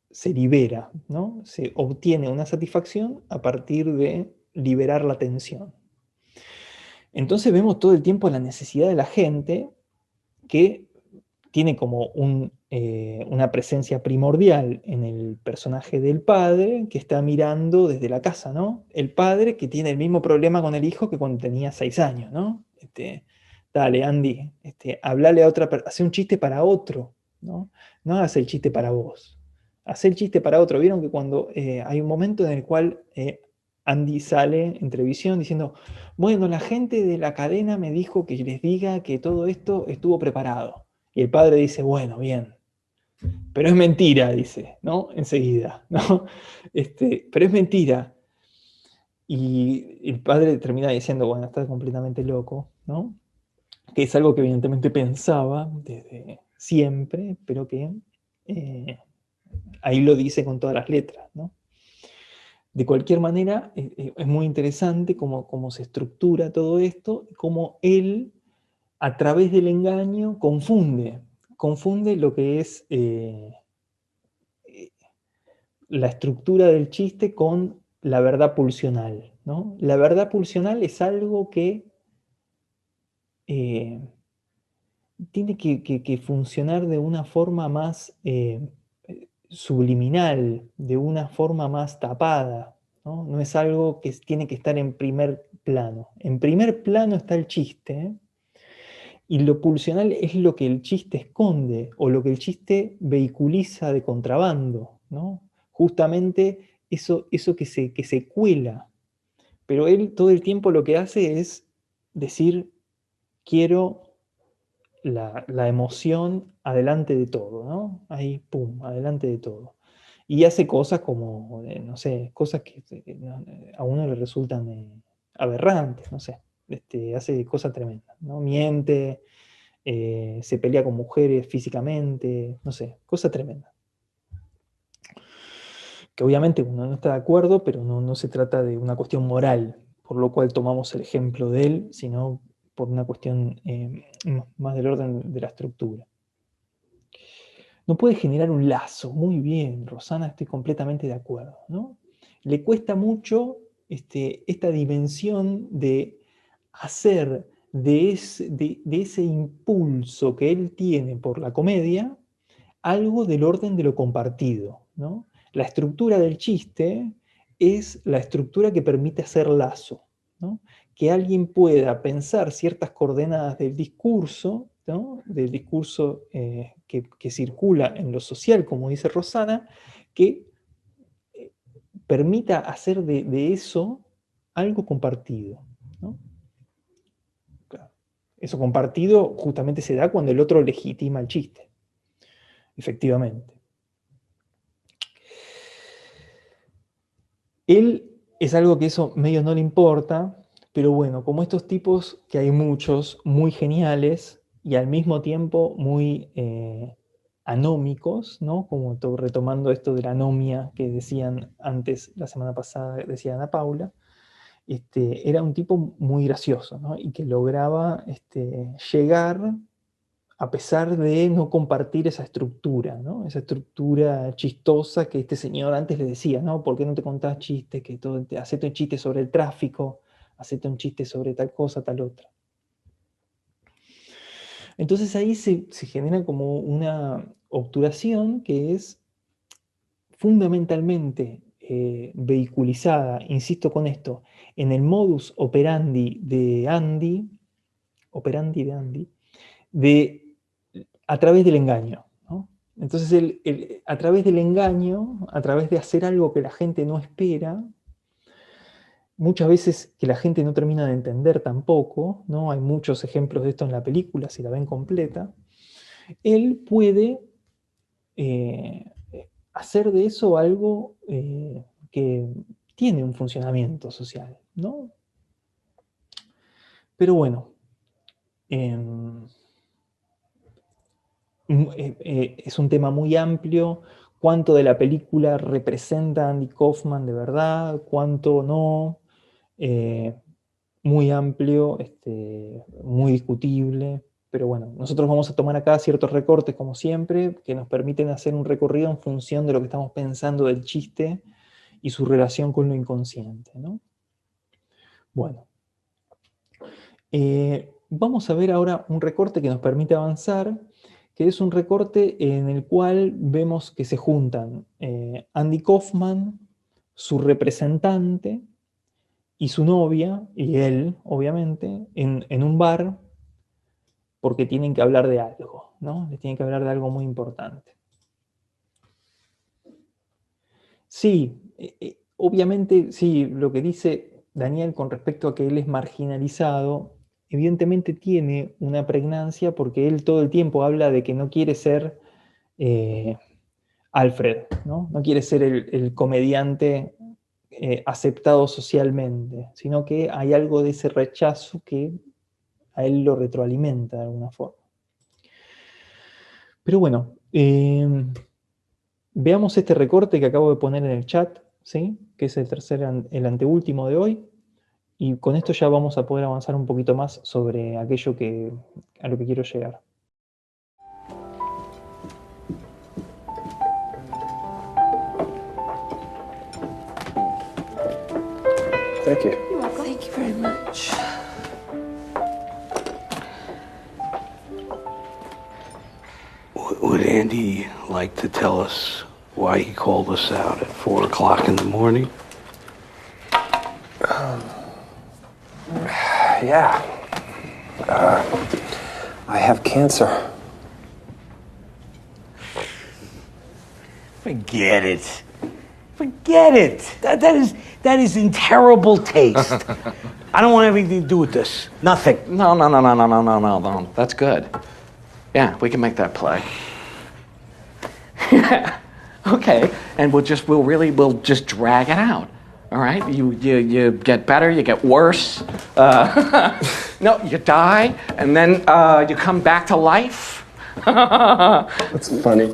se libera, ¿no? Se obtiene una satisfacción a partir de liberar la tensión. Entonces vemos todo el tiempo la necesidad de la gente que tiene como una presencia primordial en el personaje del padre que está mirando desde la casa, ¿no? El padre que tiene el mismo problema con el hijo que cuando tenía 6 años, ¿no? Dale, Andy, hablale a otra persona, hace un chiste para otro, ¿no? No hagas el chiste para vos. Haz el chiste para otro. Vieron que cuando hay un momento en el cual Andy sale en televisión diciendo, bueno, la gente de la cadena me dijo que les diga que todo esto estuvo preparado. Y el padre dice, bueno, bien. Pero es mentira, dice, ¿no? Enseguida, ¿no? Pero es mentira. Y el padre termina diciendo, bueno, está completamente loco, ¿no? Que es algo que evidentemente pensaba desde siempre, pero que ahí lo dice con todas las letras, ¿no? De cualquier manera, es muy interesante cómo se estructura todo esto, cómo él, a través del engaño, confunde lo que es la estructura del chiste con la verdad pulsional, ¿no? La verdad pulsional es algo que tiene que funcionar de una forma más subliminal, de una forma más tapada, ¿no? No es algo que tiene que estar en primer plano. En primer plano está el chiste, y lo pulsional es lo que el chiste esconde, o lo que el chiste vehiculiza de contrabando, ¿no? Justamente eso que se cuela. Pero él todo el tiempo lo que hace es decir, quiero la emoción adelante de todo, ¿no? Ahí, pum, adelante de todo. Y hace cosas como, no sé, cosas que a uno le resultan aberrantes, no sé. Hace cosas tremendas, ¿no? Miente, se pelea con mujeres físicamente, no sé, cosas tremendas. Que obviamente uno no está de acuerdo, pero no se trata de una cuestión moral, por lo cual tomamos el ejemplo de él, sino por una cuestión más del orden de la estructura. No puede generar un lazo. Muy bien, Rosana, estoy completamente de acuerdo, ¿no? Le cuesta mucho esta dimensión de hacer de ese impulso que él tiene por la comedia algo del orden de lo compartido, ¿no? La estructura del chiste es la estructura que permite hacer lazo, ¿no? que alguien pueda pensar ciertas coordenadas del discurso, ¿no? Del discurso que circula en lo social, como dice Rosana, que permita hacer de eso algo compartido, ¿no? Claro. Eso compartido justamente se da cuando el otro legitima el chiste, efectivamente. Él es algo que eso medio no le importa, pero bueno, como estos tipos, que hay muchos, muy geniales y al mismo tiempo muy anómicos, ¿no? Como retomando esto de la anomia que decían antes, la semana pasada, decía Ana Paula, era un tipo muy gracioso, ¿no? Y que lograba llegar a pesar de no compartir esa estructura, ¿no? Esa estructura chistosa que este señor antes le decía, ¿no? ¿Por qué no te contás chistes? Hacete un chiste sobre el tráfico, hacete un chiste sobre tal cosa, tal otra. Entonces ahí se genera como una obturación que es fundamentalmente vehiculizada, insisto con esto, en el modus operandi de Andy, a través del engaño, ¿no? Entonces a través del engaño, a través de hacer algo que la gente no espera, muchas veces que la gente no termina de entender tampoco, ¿no? Hay muchos ejemplos de esto en la película, si la ven completa, él puede hacer de eso algo que tiene un funcionamiento social, ¿no? Pero bueno, es un tema muy amplio. ¿Cuánto de la película representa a Andy Kaufman de verdad? ¿Cuánto no? Muy amplio, muy discutible. Pero bueno, nosotros vamos a tomar acá ciertos recortes, como siempre, que nos permiten hacer un recorrido en función de lo que estamos pensando del chiste y su relación con lo inconsciente, ¿no? Bueno. Vamos a ver ahora un recorte que nos permite avanzar, que es un recorte en el cual vemos que se juntan Andy Kaufman, su representante, y su novia, y él, obviamente, en un bar, porque tienen que hablar de algo, ¿no? Les tienen que hablar de algo muy importante. Sí, obviamente, sí, lo que dice Daniel con respecto a que él es marginalizado, evidentemente tiene una pregnancia porque él todo el tiempo habla de que no quiere ser Alfred, ¿no? No quiere ser el comediante aceptado socialmente, sino que hay algo de ese rechazo que a él lo retroalimenta de alguna forma. Pero bueno, veamos este recorte que acabo de poner en el chat, ¿sí? Que es el anteúltimo de hoy, y con esto ya vamos a poder avanzar un poquito más sobre aquello a lo que quiero llegar. Thank you. You're welcome. Thank you very much. Would Andy like to tell us why he called us out at 4 o'clock in the morning? Yeah. I have cancer. Forget it. Forget it. That is in terrible taste. I don't want anything to do with this. Nothing. No. That's good. Yeah, we can make that play. Okay, and we'll just drag it out. All right, you get better, you get worse. No, you die, and then you come back to life. That's funny.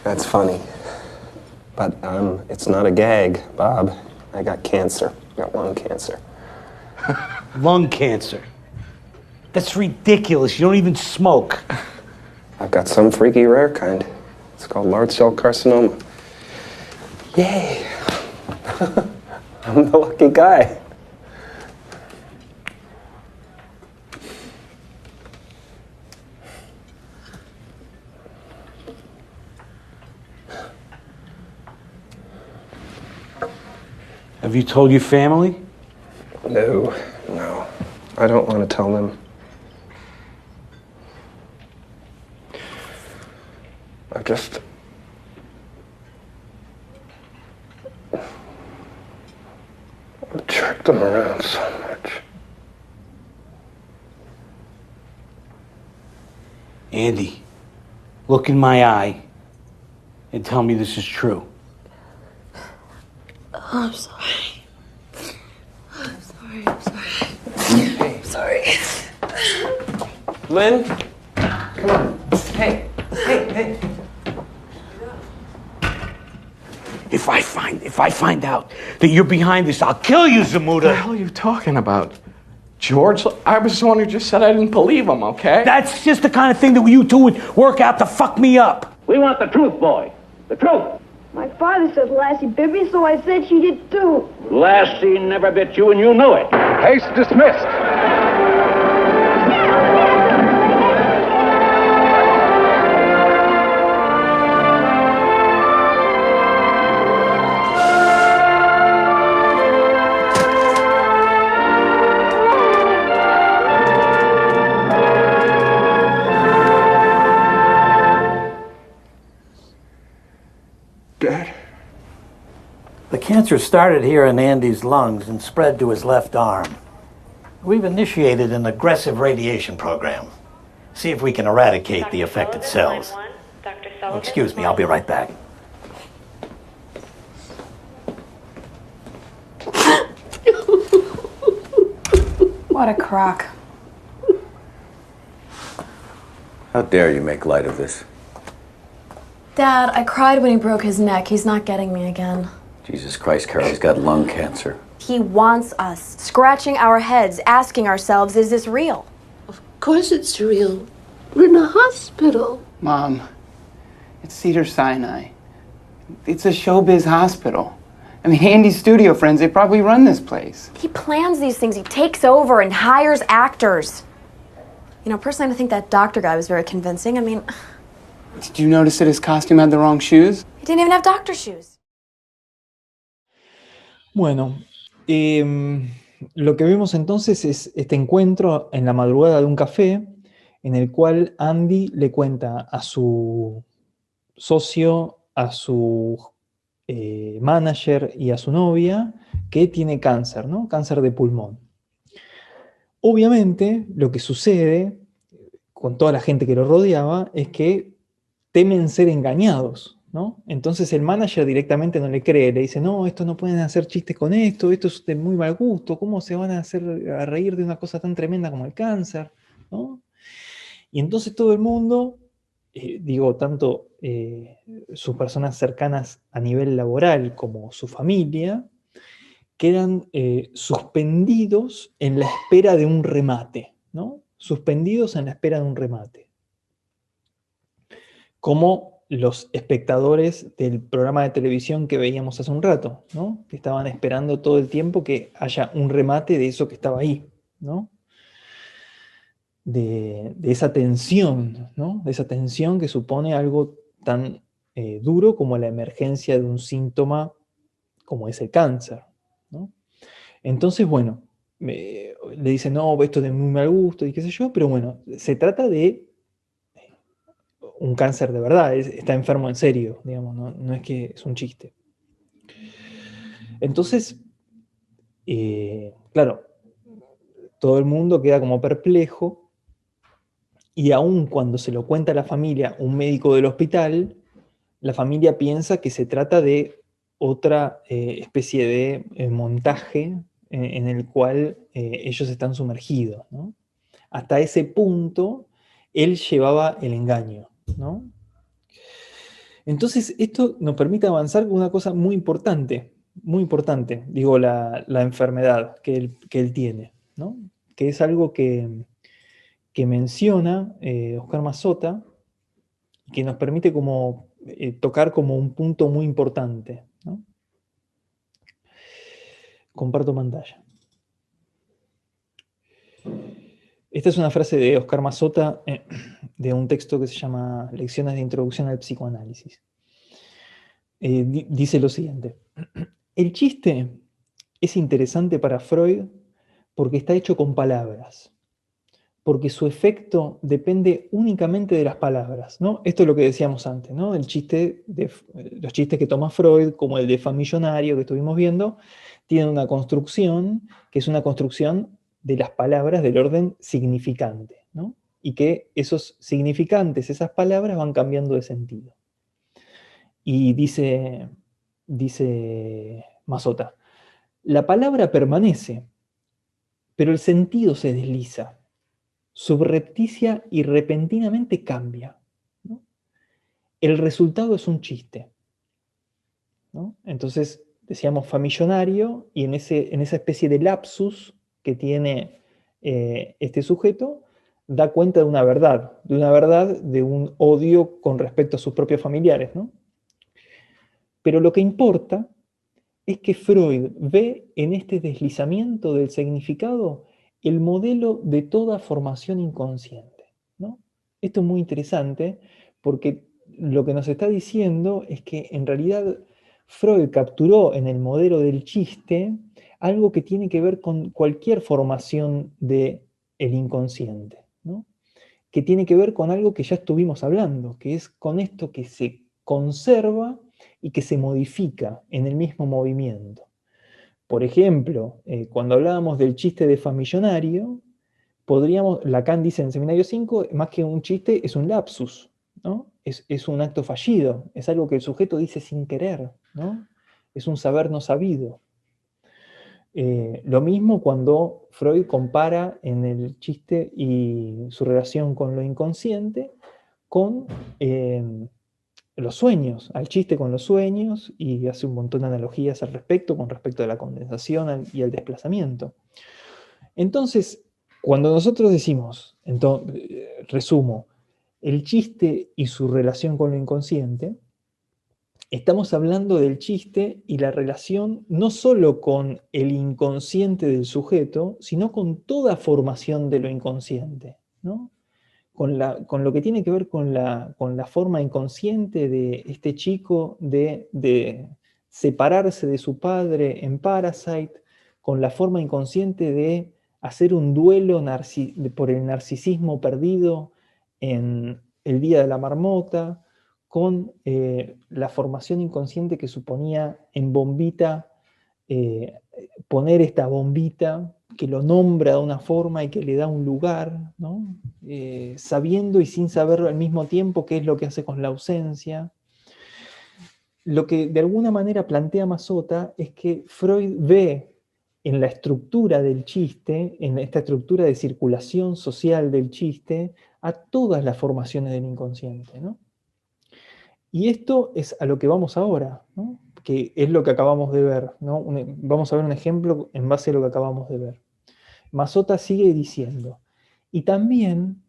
That's funny. But it's not a gag, Bob. I got cancer. I got lung cancer. Lung cancer? That's ridiculous. You don't even smoke. I've got some freaky rare kind. It's called large cell carcinoma. Yay! I'm the lucky guy. Have you told your family? No. I don't want to tell them. I just... I've jerked them around so much. Andy, look in my eye and tell me this is true. Oh, I'm sorry. I'm sorry. I'm sorry. I'm sorry. Lynn? Come on. Hey. If I find out that you're behind this, I'll kill you, Zamuda. What the hell are you talking about? George, I was the one who just said I didn't believe him, okay? That's just the kind of thing that you two would work out to fuck me up. We want the truth, boy. The truth. My father said Lassie bit me, so I said she did too. Lassie never bit you, and you know it. Case dismissed. The cancer started here in Andy's lungs and spread to his left arm. We've initiated an aggressive radiation program. See if we can eradicate the affected cells. Excuse me, I'll be right back. What a crock. How dare you make light of this? Dad, I cried when he broke his neck. He's not getting me again. Jesus Christ, Carol, he's got lung cancer. He wants us, scratching our heads, asking ourselves, is this real? Of course it's real. We're in a hospital. Mom, it's Cedars-Sinai. It's a showbiz hospital. I mean, Andy's studio friends, they probably run this place. He plans these things. He takes over and hires actors. You know, personally, I think that doctor guy was very convincing. I mean... Did you notice that his costume had the wrong shoes? He didn't even have doctor shoes. Bueno, lo que vemos entonces es este encuentro en la madrugada de un café en el cual Andy le cuenta a su socio, a su manager y a su novia que tiene cáncer, ¿no? Cáncer de pulmón. Obviamente, lo que sucede con toda la gente que lo rodeaba es que temen ser engañados, ¿no? Entonces el manager directamente no le cree, le dice, no, esto no pueden hacer chistes con esto es de muy mal gusto, ¿cómo se van a reír de una cosa tan tremenda como el cáncer? ¿No? Y entonces todo el mundo, tanto sus personas cercanas a nivel laboral como su familia, quedan suspendidos en la espera de un remate, ¿no? Suspendidos en la espera de un remate. Como los espectadores del programa de televisión que veíamos hace un rato, ¿no? Que estaban esperando todo el tiempo que haya un remate de eso que estaba ahí, ¿no? De esa tensión, ¿no? De esa tensión que supone algo tan duro como la emergencia de un síntoma como es el cáncer, ¿no? Entonces, bueno, le dicen, no, esto es de muy mal gusto y qué sé yo, pero bueno, se trata de un cáncer de verdad, está enfermo en serio, digamos, no es que es un chiste. Entonces, claro, todo el mundo queda como perplejo y aun cuando se lo cuenta a la familia, un médico del hospital, la familia piensa que se trata de otra especie de montaje en el cual ellos están sumergidos, ¿no? Hasta ese punto, él llevaba el engaño, ¿no? Entonces, esto nos permite avanzar con una cosa muy importante, digo, la enfermedad que él tiene, ¿no? Que es algo que menciona Oscar Mazzotta, que nos permite como tocar como un punto muy importante, ¿no? Comparto pantalla. Esta es una frase de Oscar Mazzotta de un texto que se llama Lecciones de Introducción al Psicoanálisis. Dice lo siguiente: el chiste es interesante para Freud porque está hecho con palabras, porque su efecto depende únicamente de las palabras, ¿no? Esto es lo que decíamos antes, ¿no? Los chistes que toma Freud, como el de Famillonario que estuvimos viendo, tienen una construcción que es una construcción de las palabras del orden significante, ¿no? Y que esos significantes, esas palabras van cambiando de sentido. Y dice Mazzotta, la palabra permanece, pero el sentido se desliza, subrepticia y repentinamente cambia, ¿no? El resultado es un chiste, ¿no? Entonces, decíamos Famillonario, y en esa especie de lapsus que tiene este sujeto, da cuenta de una verdad, de un odio con respecto a sus propios familiares, ¿no? Pero lo que importa es que Freud ve en este deslizamiento del significado el modelo de toda formación inconsciente, ¿no? Esto es muy interesante porque lo que nos está diciendo es que en realidad Freud capturó en el modelo del chiste algo que tiene que ver con cualquier formación del inconsciente, ¿no? Que tiene que ver con algo que ya estuvimos hablando, que es con esto que se conserva y que se modifica en el mismo movimiento. Por ejemplo, cuando hablábamos del chiste de Famillonario, Lacan dice en Seminario 5, más que un chiste, es un lapsus, ¿no? Es un acto fallido, es algo que el sujeto dice sin querer, ¿no? Es un saber no sabido. Lo mismo cuando Freud compara en el chiste y su relación con lo inconsciente con los sueños, al chiste con los sueños, y hace un montón de analogías al respecto, con respecto a la condensación y al desplazamiento. Entonces, cuando nosotros decimos, resumo, el chiste y su relación con lo inconsciente, estamos hablando del chiste y la relación no solo con el inconsciente del sujeto, sino con toda formación de lo inconsciente, ¿no? Con lo que tiene que ver con la forma inconsciente de este chico de separarse de su padre en Parasite, con la forma inconsciente de hacer un duelo por el narcisismo perdido en El Día de la Marmota, con la formación inconsciente que suponía en Bombita poner esta bombita que lo nombra de una forma y que le da un lugar, ¿no? Sabiendo y sin saberlo al mismo tiempo qué es lo que hace con la ausencia. Lo que de alguna manera plantea Mazzotta es que Freud ve en la estructura del chiste, en esta estructura de circulación social del chiste, a todas las formaciones del inconsciente, ¿no? Y esto es a lo que vamos ahora, ¿no? Que es lo que acabamos de ver, ¿no? Vamos a ver un ejemplo en base a lo que acabamos de ver. Mazzotta sigue diciendo, y también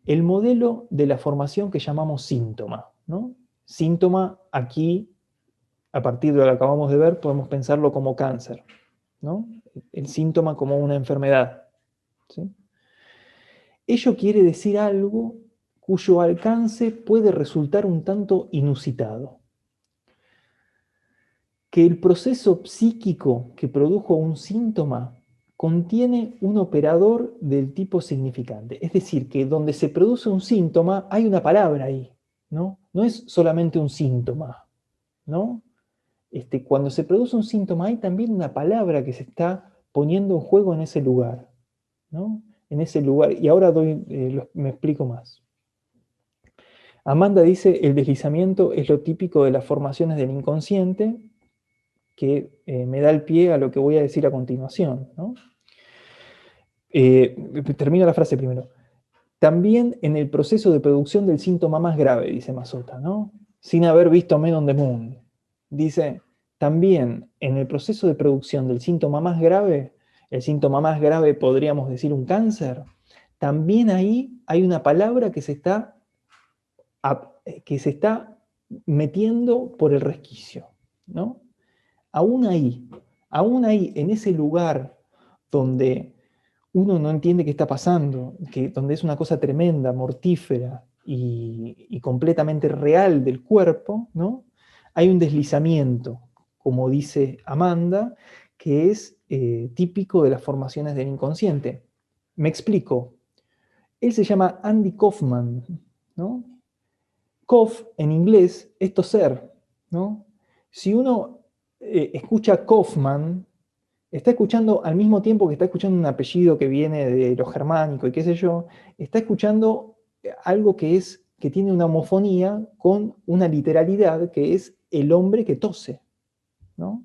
el modelo de la formación que llamamos síntoma, ¿no? Síntoma, aquí, a partir de lo que acabamos de ver, podemos pensarlo como cáncer, ¿no? El síntoma como una enfermedad, ¿sí? Ello quiere decir algo cuyo alcance puede resultar un tanto inusitado. Que el proceso psíquico que produjo un síntoma contiene un operador del tipo significante. Es decir, que donde se produce un síntoma hay una palabra ahí, ¿no? No es solamente un síntoma, ¿no? Cuando se produce un síntoma hay también una palabra que se está poniendo en juego en ese lugar, ¿no? En ese lugar, y ahora me explico más. Amanda dice, el deslizamiento es lo típico de las formaciones del inconsciente, que me da el pie a lo que voy a decir a continuación, ¿no? Termino la frase primero. También en el proceso de producción del síntoma más grave, dice Mazzotta, ¿no? Sin haber visto Men on the Moon. Dice, también en el proceso de producción del síntoma más grave, el síntoma más grave podríamos decir un cáncer, también ahí hay una palabra que se está metiendo por el resquicio, ¿no? Aún ahí, en ese lugar donde uno no entiende qué está pasando, donde es una cosa tremenda, mortífera y completamente real del cuerpo, ¿no? Hay un deslizamiento, como dice Amanda, que es típico de las formaciones del inconsciente. Me explico. Él se llama Andy Kaufman, ¿no? Cough en inglés es toser, ¿no? Si uno escucha Kaufman, está escuchando al mismo tiempo que está escuchando un apellido que viene de lo germánico y qué sé yo, está escuchando algo que tiene una homofonía con una literalidad que es el hombre que tose, ¿no?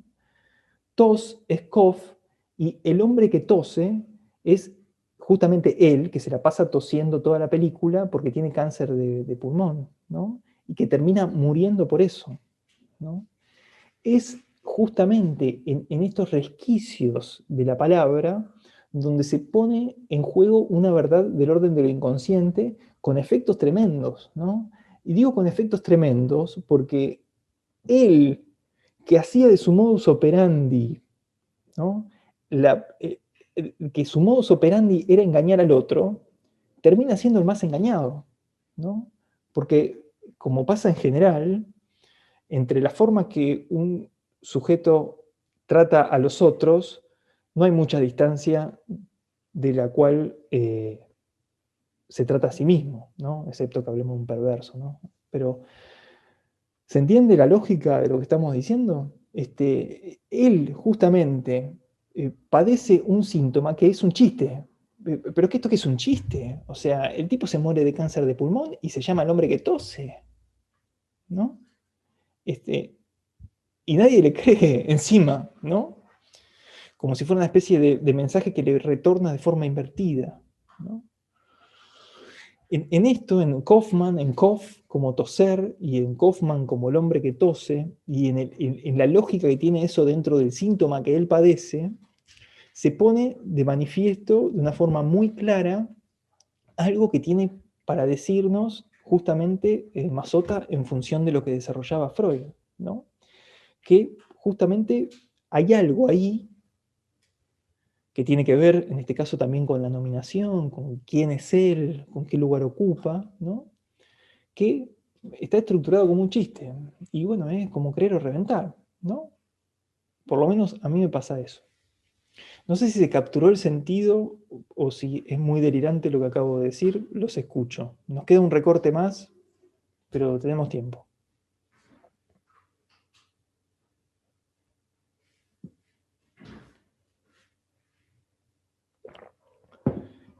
Tos es cough y el hombre que tose es justamente él, que se la pasa tosiendo toda la película porque tiene cáncer de pulmón, ¿no? Y que termina muriendo por eso, ¿no? Es justamente en estos resquicios de la palabra donde se pone en juego una verdad del orden de lo inconsciente con efectos tremendos, ¿no? Y digo con efectos tremendos porque él, que hacía de su modus operandi, ¿no? Que su modus operandi era engañar al otro, termina siendo el más engañado, ¿no? Porque, como pasa en general, entre la forma que un sujeto trata a los otros, no hay mucha distancia de la cual se trata a sí mismo, ¿no? Excepto que hablemos de un perverso, ¿no? Pero, ¿se entiende la lógica de lo que estamos diciendo? Él, justamente, padece un síntoma que es un chiste. ¿Pero qué esto que es un chiste? O sea, el tipo se muere de cáncer de pulmón y se llama el hombre que tose, ¿no? Y nadie le cree encima, ¿no? Como si fuera una especie de mensaje que le retorna de forma invertida, ¿no? En esto, en Kaufman, en Cough como toser, y en Kaufman como el hombre que tose, y en la lógica que tiene eso dentro del síntoma que él padece, se pone de manifiesto de una forma muy clara algo que tiene para decirnos justamente Mazzotta en función de lo que desarrollaba Freud, ¿no? Que justamente hay algo ahí que tiene que ver, en este caso, también con la nominación, con quién es él, con qué lugar ocupa, ¿no? Que está estructurado como un chiste. Y bueno, es como querer o reventar, ¿no? Por lo menos a mí me pasa eso. No sé si se capturó el sentido o si es muy delirante lo que acabo de decir, los escucho. Nos queda un recorte más, pero tenemos tiempo.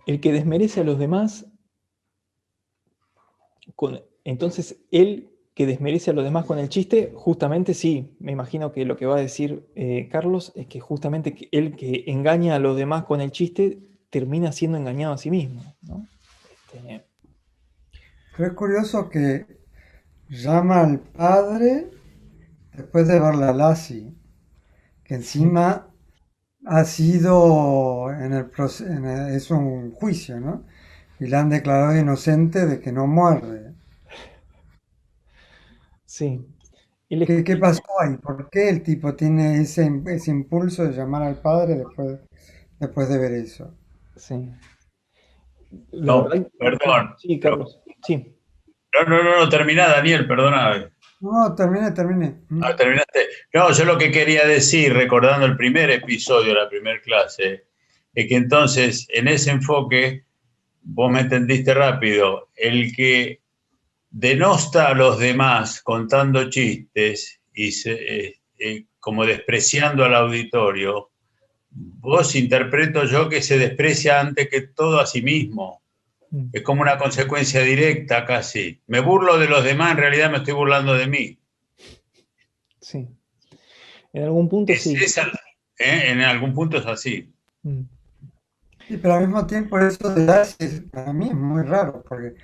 El que desmerece a los demás, entonces él que desmerece a los demás con el chiste, justamente sí, me imagino que lo que va a decir Carlos es que justamente el que engaña a los demás con el chiste termina siendo engañado a sí mismo, ¿no? Pero es curioso que llama al padre después de ver la Lassie, que encima ha sido es un juicio, ¿no? Y la han declarado inocente de que no muerde. Sí. ¿Qué pasó ahí? ¿Por qué el tipo tiene ese impulso de llamar al padre después de ver eso? Sí. No, perdón. Sí, Carlos. Sí. No, terminá, Daniel, perdona. No, terminé. Ah, terminaste. No, yo lo que quería decir, recordando el primer episodio, la primera clase, es que entonces, en ese enfoque, vos me entendiste rápido, el que denosta a los demás contando chistes y como despreciando al auditorio, vos interpreto yo que se desprecia antes que todo a sí mismo. Es como una consecuencia directa casi. Me burlo de los demás, en realidad me estoy burlando de mí. Sí. En algún punto sí. En algún punto es así. Sí, pero al mismo tiempo eso de Lassie para mí es muy raro, porque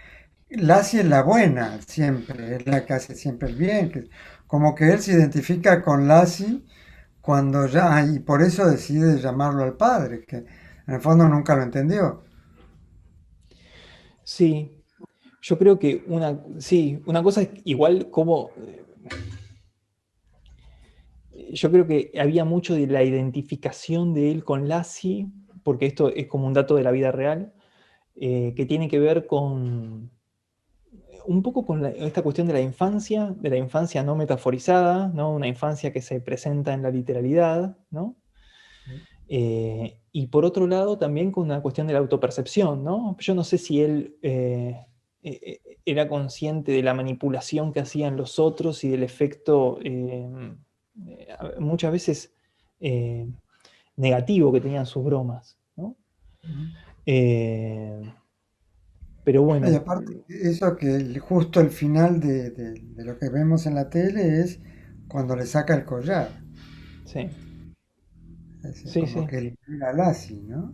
Lassie es la buena siempre, es la que hace siempre el bien, como que él se identifica con Lassie cuando y por eso decide llamarlo al padre, que en el fondo nunca lo entendió. Sí, yo creo que una cosa es igual como... Yo creo que había mucho de la identificación de él con Lassie, porque esto es como un dato de la vida real, que tiene que ver con un poco con esta cuestión de la infancia no metaforizada, ¿no? Una infancia que se presenta en la literalidad, ¿no? Y por otro lado, también con una cuestión de la autopercepción, ¿no? Yo no sé si él era consciente de la manipulación que hacían los otros y del efecto muchas veces negativo que tenían sus bromas, ¿no? Pero bueno. Y aparte, eso que justo el final de lo que vemos en la tele es cuando le saca el collar. Sí. Sí, como que libera a Lassie, ¿no?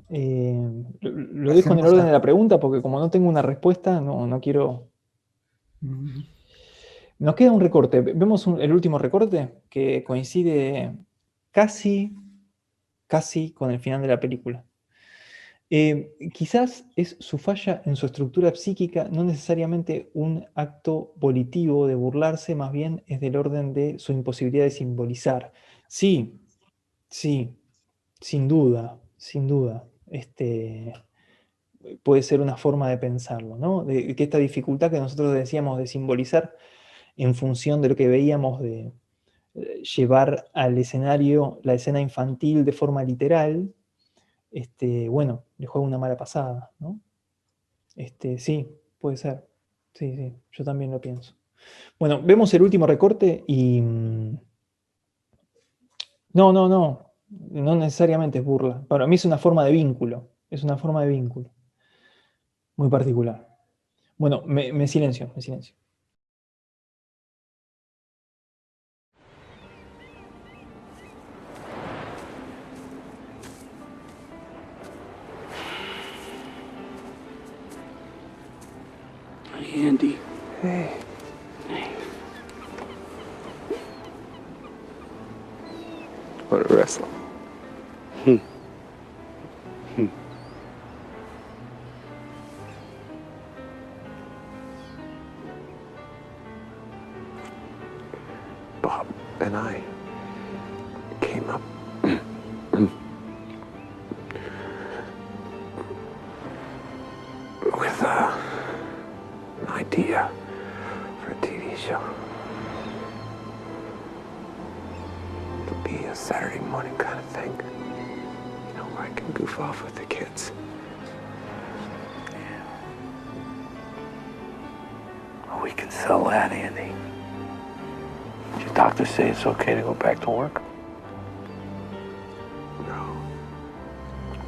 Lo dejo en el orden de la pregunta porque como no tengo una respuesta, no quiero... Nos queda un recorte. Vemos el último recorte que coincide casi con el final de la película. Quizás es su falla en su estructura psíquica, no necesariamente un acto volitivo de burlarse, más bien es del orden de su imposibilidad de simbolizar. Sí, sin duda. Puede ser una forma de pensarlo, ¿no? De que esta dificultad que nosotros decíamos de simbolizar en función de lo que veíamos de llevar al escenario la escena infantil de forma literal, bueno, le juega una mala pasada, ¿no? Sí, puede ser. Sí, yo también lo pienso. Bueno, vemos el último recorte y... No necesariamente es burla. Para mí es una forma de vínculo. Muy particular. Bueno, me silencio. Hey, Andy. Hey. Want to wrestle? Bob and I came up with an idea for a TV show. It'll be a Saturday morning kind of thing, where I can goof off with the kids. Oh, we can sell that, Andy. Did your doctor say it's okay to go back to work? No,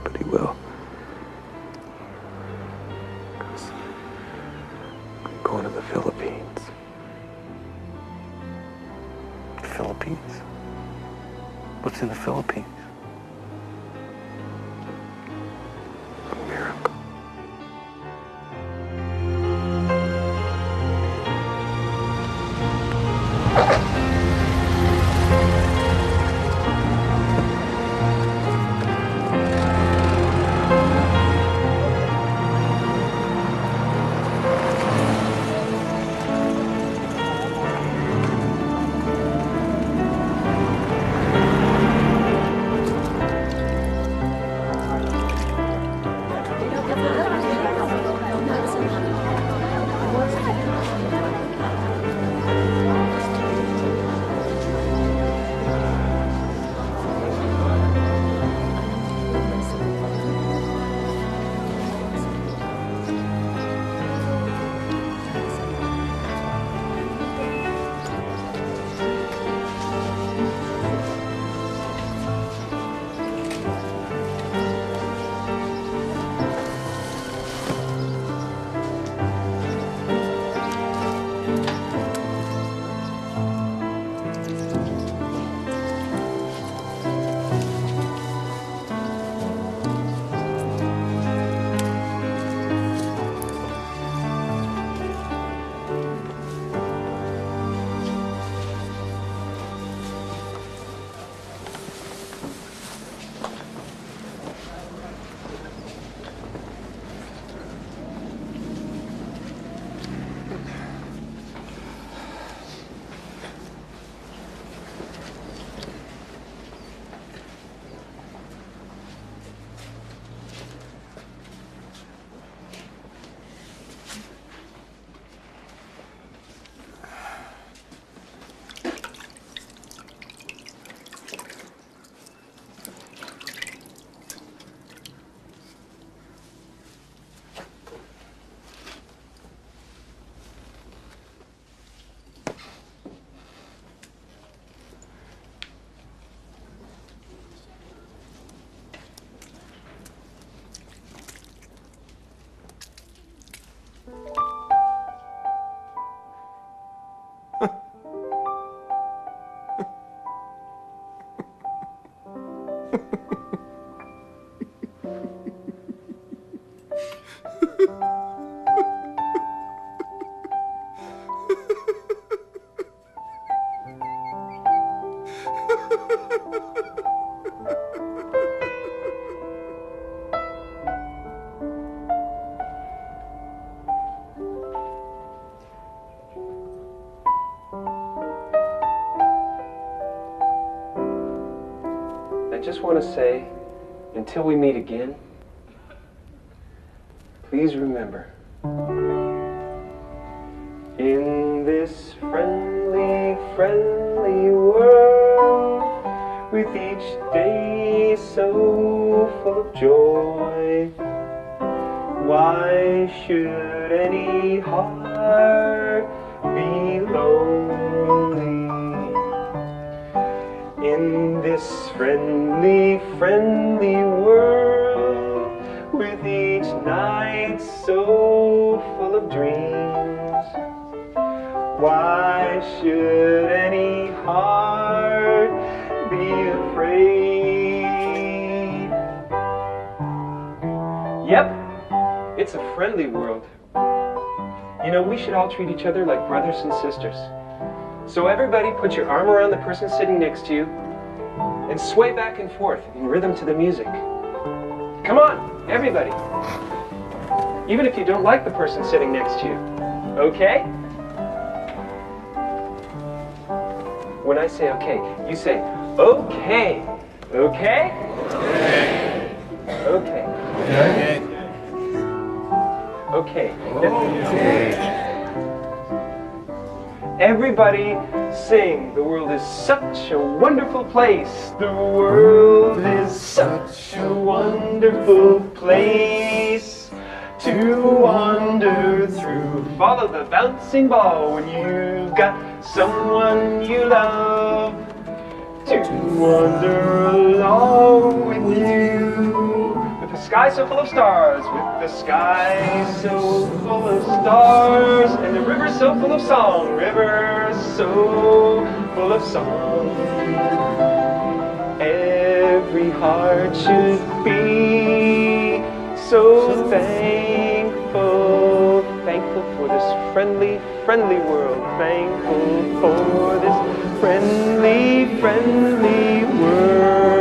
but he will. I'm going to the Philippines. The Philippines? What's in the Philippines? A miracle. want to say, until we meet again, please remember, in this friendly, friendly world, with each day so full of joy, why should any heart be lonely? In this friendly, friendly world, with each night so full of dreams, why should any heart be afraid? Yep, it's a friendly world. You know, we should all treat each other like brothers and sisters. So everybody put your arm around the person sitting next to you and sway back and forth in rhythm to the music. Come on, everybody. Even if you don't like the person sitting next to you. Okay? When I say okay, you say, okay. Okay? Okay. Okay. Okay. Everybody sing. The world is such a wonderful place. The world is such a wonderful place to wander through. Follow the bouncing ball when you've got someone you love to wander along with you. With the sky so full of stars, with the sky so full of stars, and the river so full of song, river so full of song. Every heart should be so thankful, thankful for this friendly, friendly world, thankful for this friendly, friendly world.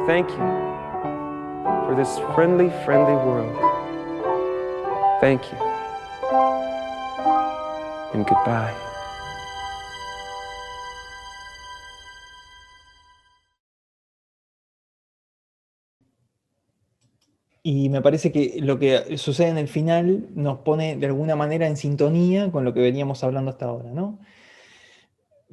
Thank you for this friendly, friendly world. Thank you. And goodbye. Y me parece que lo que sucede en el final nos pone de alguna manera en sintonía con lo que veníamos hablando hasta ahora, ¿no?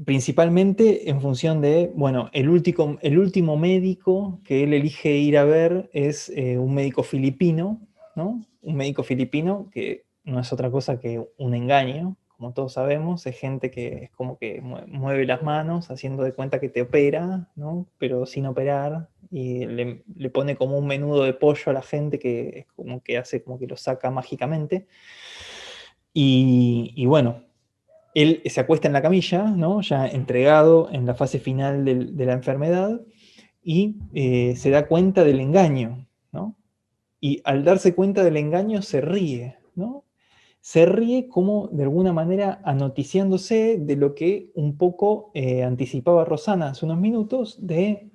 Principalmente en función de, bueno, el último médico que él elige ir a ver es un médico filipino, ¿no? Un médico filipino que no es otra cosa que un engaño, como todos sabemos, es gente que es como que mueve las manos haciendo de cuenta que te opera, ¿no? Pero sin operar, y le pone como un menudo de pollo a la gente que es como que hace como que lo saca mágicamente. Y bueno, él se acuesta en la camilla, ¿no? Ya entregado en la fase final de la enfermedad, y se da cuenta del engaño, ¿no? Y al darse cuenta del engaño se ríe, ¿no? Se ríe como de alguna manera anoticiándose de lo que un poco anticipaba Rosana hace unos minutos, de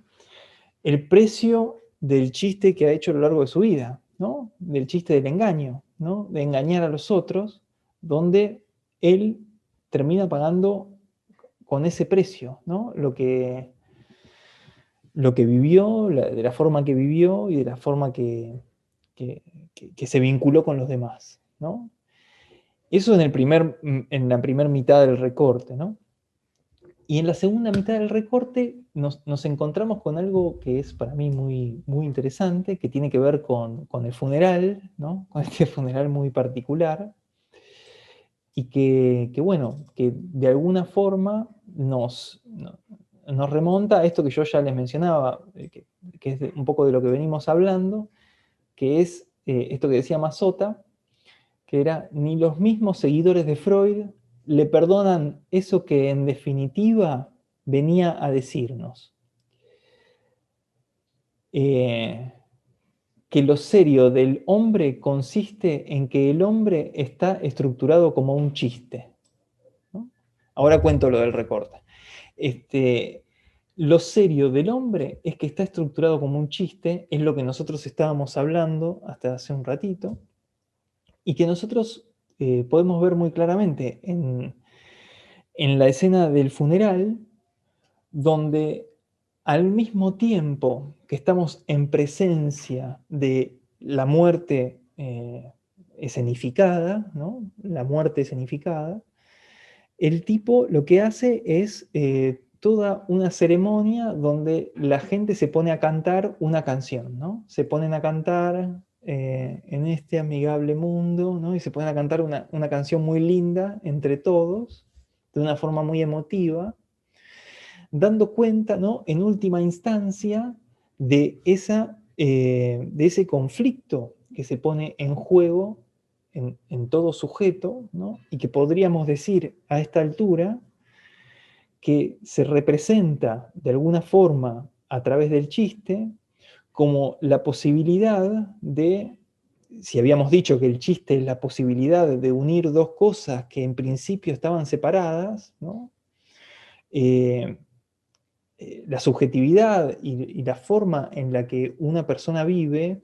el precio del chiste que ha hecho a lo largo de su vida, ¿no? Del chiste del engaño, ¿no? De engañar a los otros, donde él termina pagando con ese precio, ¿no? Lo que vivió, de la forma que vivió y de la forma que se vinculó con los demás, ¿no? Eso en la primera mitad del recorte, ¿no? Y en la segunda mitad del recorte nos encontramos con algo que es para mí muy, muy interesante, que tiene que ver con el funeral, ¿no? Con este funeral muy particular, y que bueno, que de alguna forma nos remonta a esto que yo ya les mencionaba, que es un poco de lo que venimos hablando, que es esto que decía Mazzotta, que era: ni los mismos seguidores de Freud le perdonan eso que en definitiva venía a decirnos. Que lo serio del hombre consiste en que el hombre está estructurado como un chiste, ¿no? Ahora cuento lo del recorte. Lo serio del hombre es que está estructurado como un chiste, es lo que nosotros estábamos hablando hasta hace un ratito, y que nosotros podemos ver muy claramente en en la escena del funeral, donde al mismo tiempo que estamos en presencia de la muerte escenificada, ¿no? La muerte escenificada, el tipo lo que hace es toda una ceremonia donde la gente se pone a cantar una canción, ¿no? Se ponen a cantar en este amigable mundo, ¿no? Y se ponen a cantar una canción muy linda entre todos, de una forma muy emotiva, dando cuenta, ¿no? En última instancia, de ese conflicto que se pone en juego en todo sujeto, ¿no? Y que podríamos decir a esta altura que se representa de alguna forma a través del chiste como la posibilidad de, si habíamos dicho que el chiste es la posibilidad de unir dos cosas que en principio estaban separadas, ¿no? La subjetividad y la forma en la que una persona vive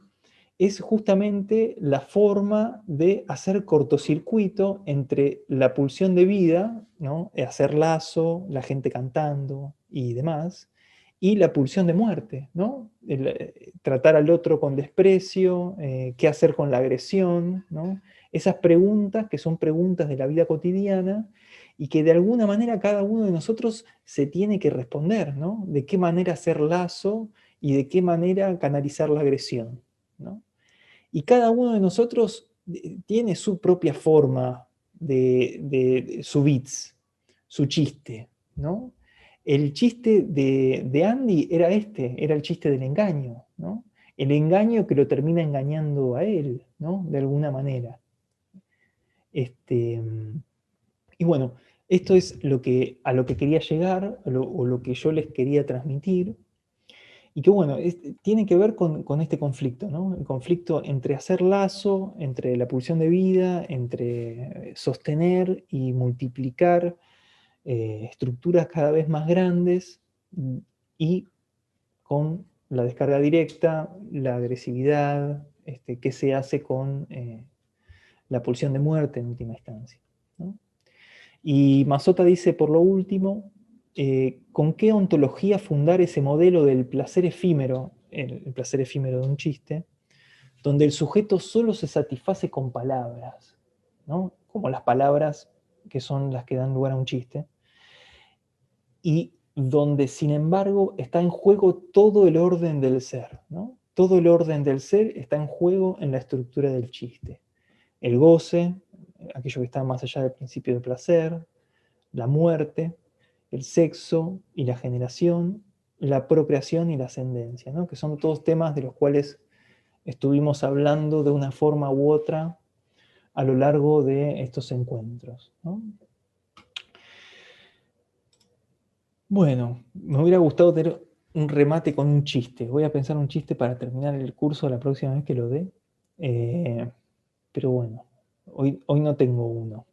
es justamente la forma de hacer cortocircuito entre la pulsión de vida, ¿no? Hacer lazo, la gente cantando y demás, y la pulsión de muerte, ¿no? Tratar al otro con desprecio, qué hacer con la agresión, ¿no? Esas preguntas que son preguntas de la vida cotidiana y que de alguna manera cada uno de nosotros se tiene que responder, ¿no? De qué manera hacer lazo y de qué manera canalizar la agresión, ¿no? Y cada uno de nosotros tiene su propia forma de su bits, su chiste, ¿no? El chiste de Andy era era el chiste del engaño, ¿no? El engaño que lo termina engañando a él, ¿no? De alguna manera. Y bueno, esto es a lo que quería llegar, o lo que yo les quería transmitir. Y que bueno, tiene que ver con este conflicto, ¿no? El conflicto entre hacer lazo, entre la pulsión de vida, entre sostener y multiplicar estructuras cada vez más grandes y con la descarga directa, la agresividad, qué se hace con la pulsión de muerte en última instancia, ¿no? Y Mazzotta dice, por lo último, ¿con qué ontología fundar ese modelo del placer efímero, el placer efímero de un chiste, donde el sujeto solo se satisface con palabras, ¿no? Como las palabras que son las que dan lugar a un chiste, y donde, sin embargo, está en juego todo el orden del ser, ¿no? Todo el orden del ser está en juego en la estructura del chiste. El goce, aquello que está más allá del principio de placer, la muerte, el sexo y la generación, la procreación y la ascendencia, ¿no? Que son todos temas de los cuales estuvimos hablando de una forma u otra a lo largo de estos encuentros, ¿no? Bueno, me hubiera gustado tener un remate con un chiste. Voy a pensar un chiste para terminar el curso la próxima vez que lo dé. Pero bueno, hoy no tengo uno.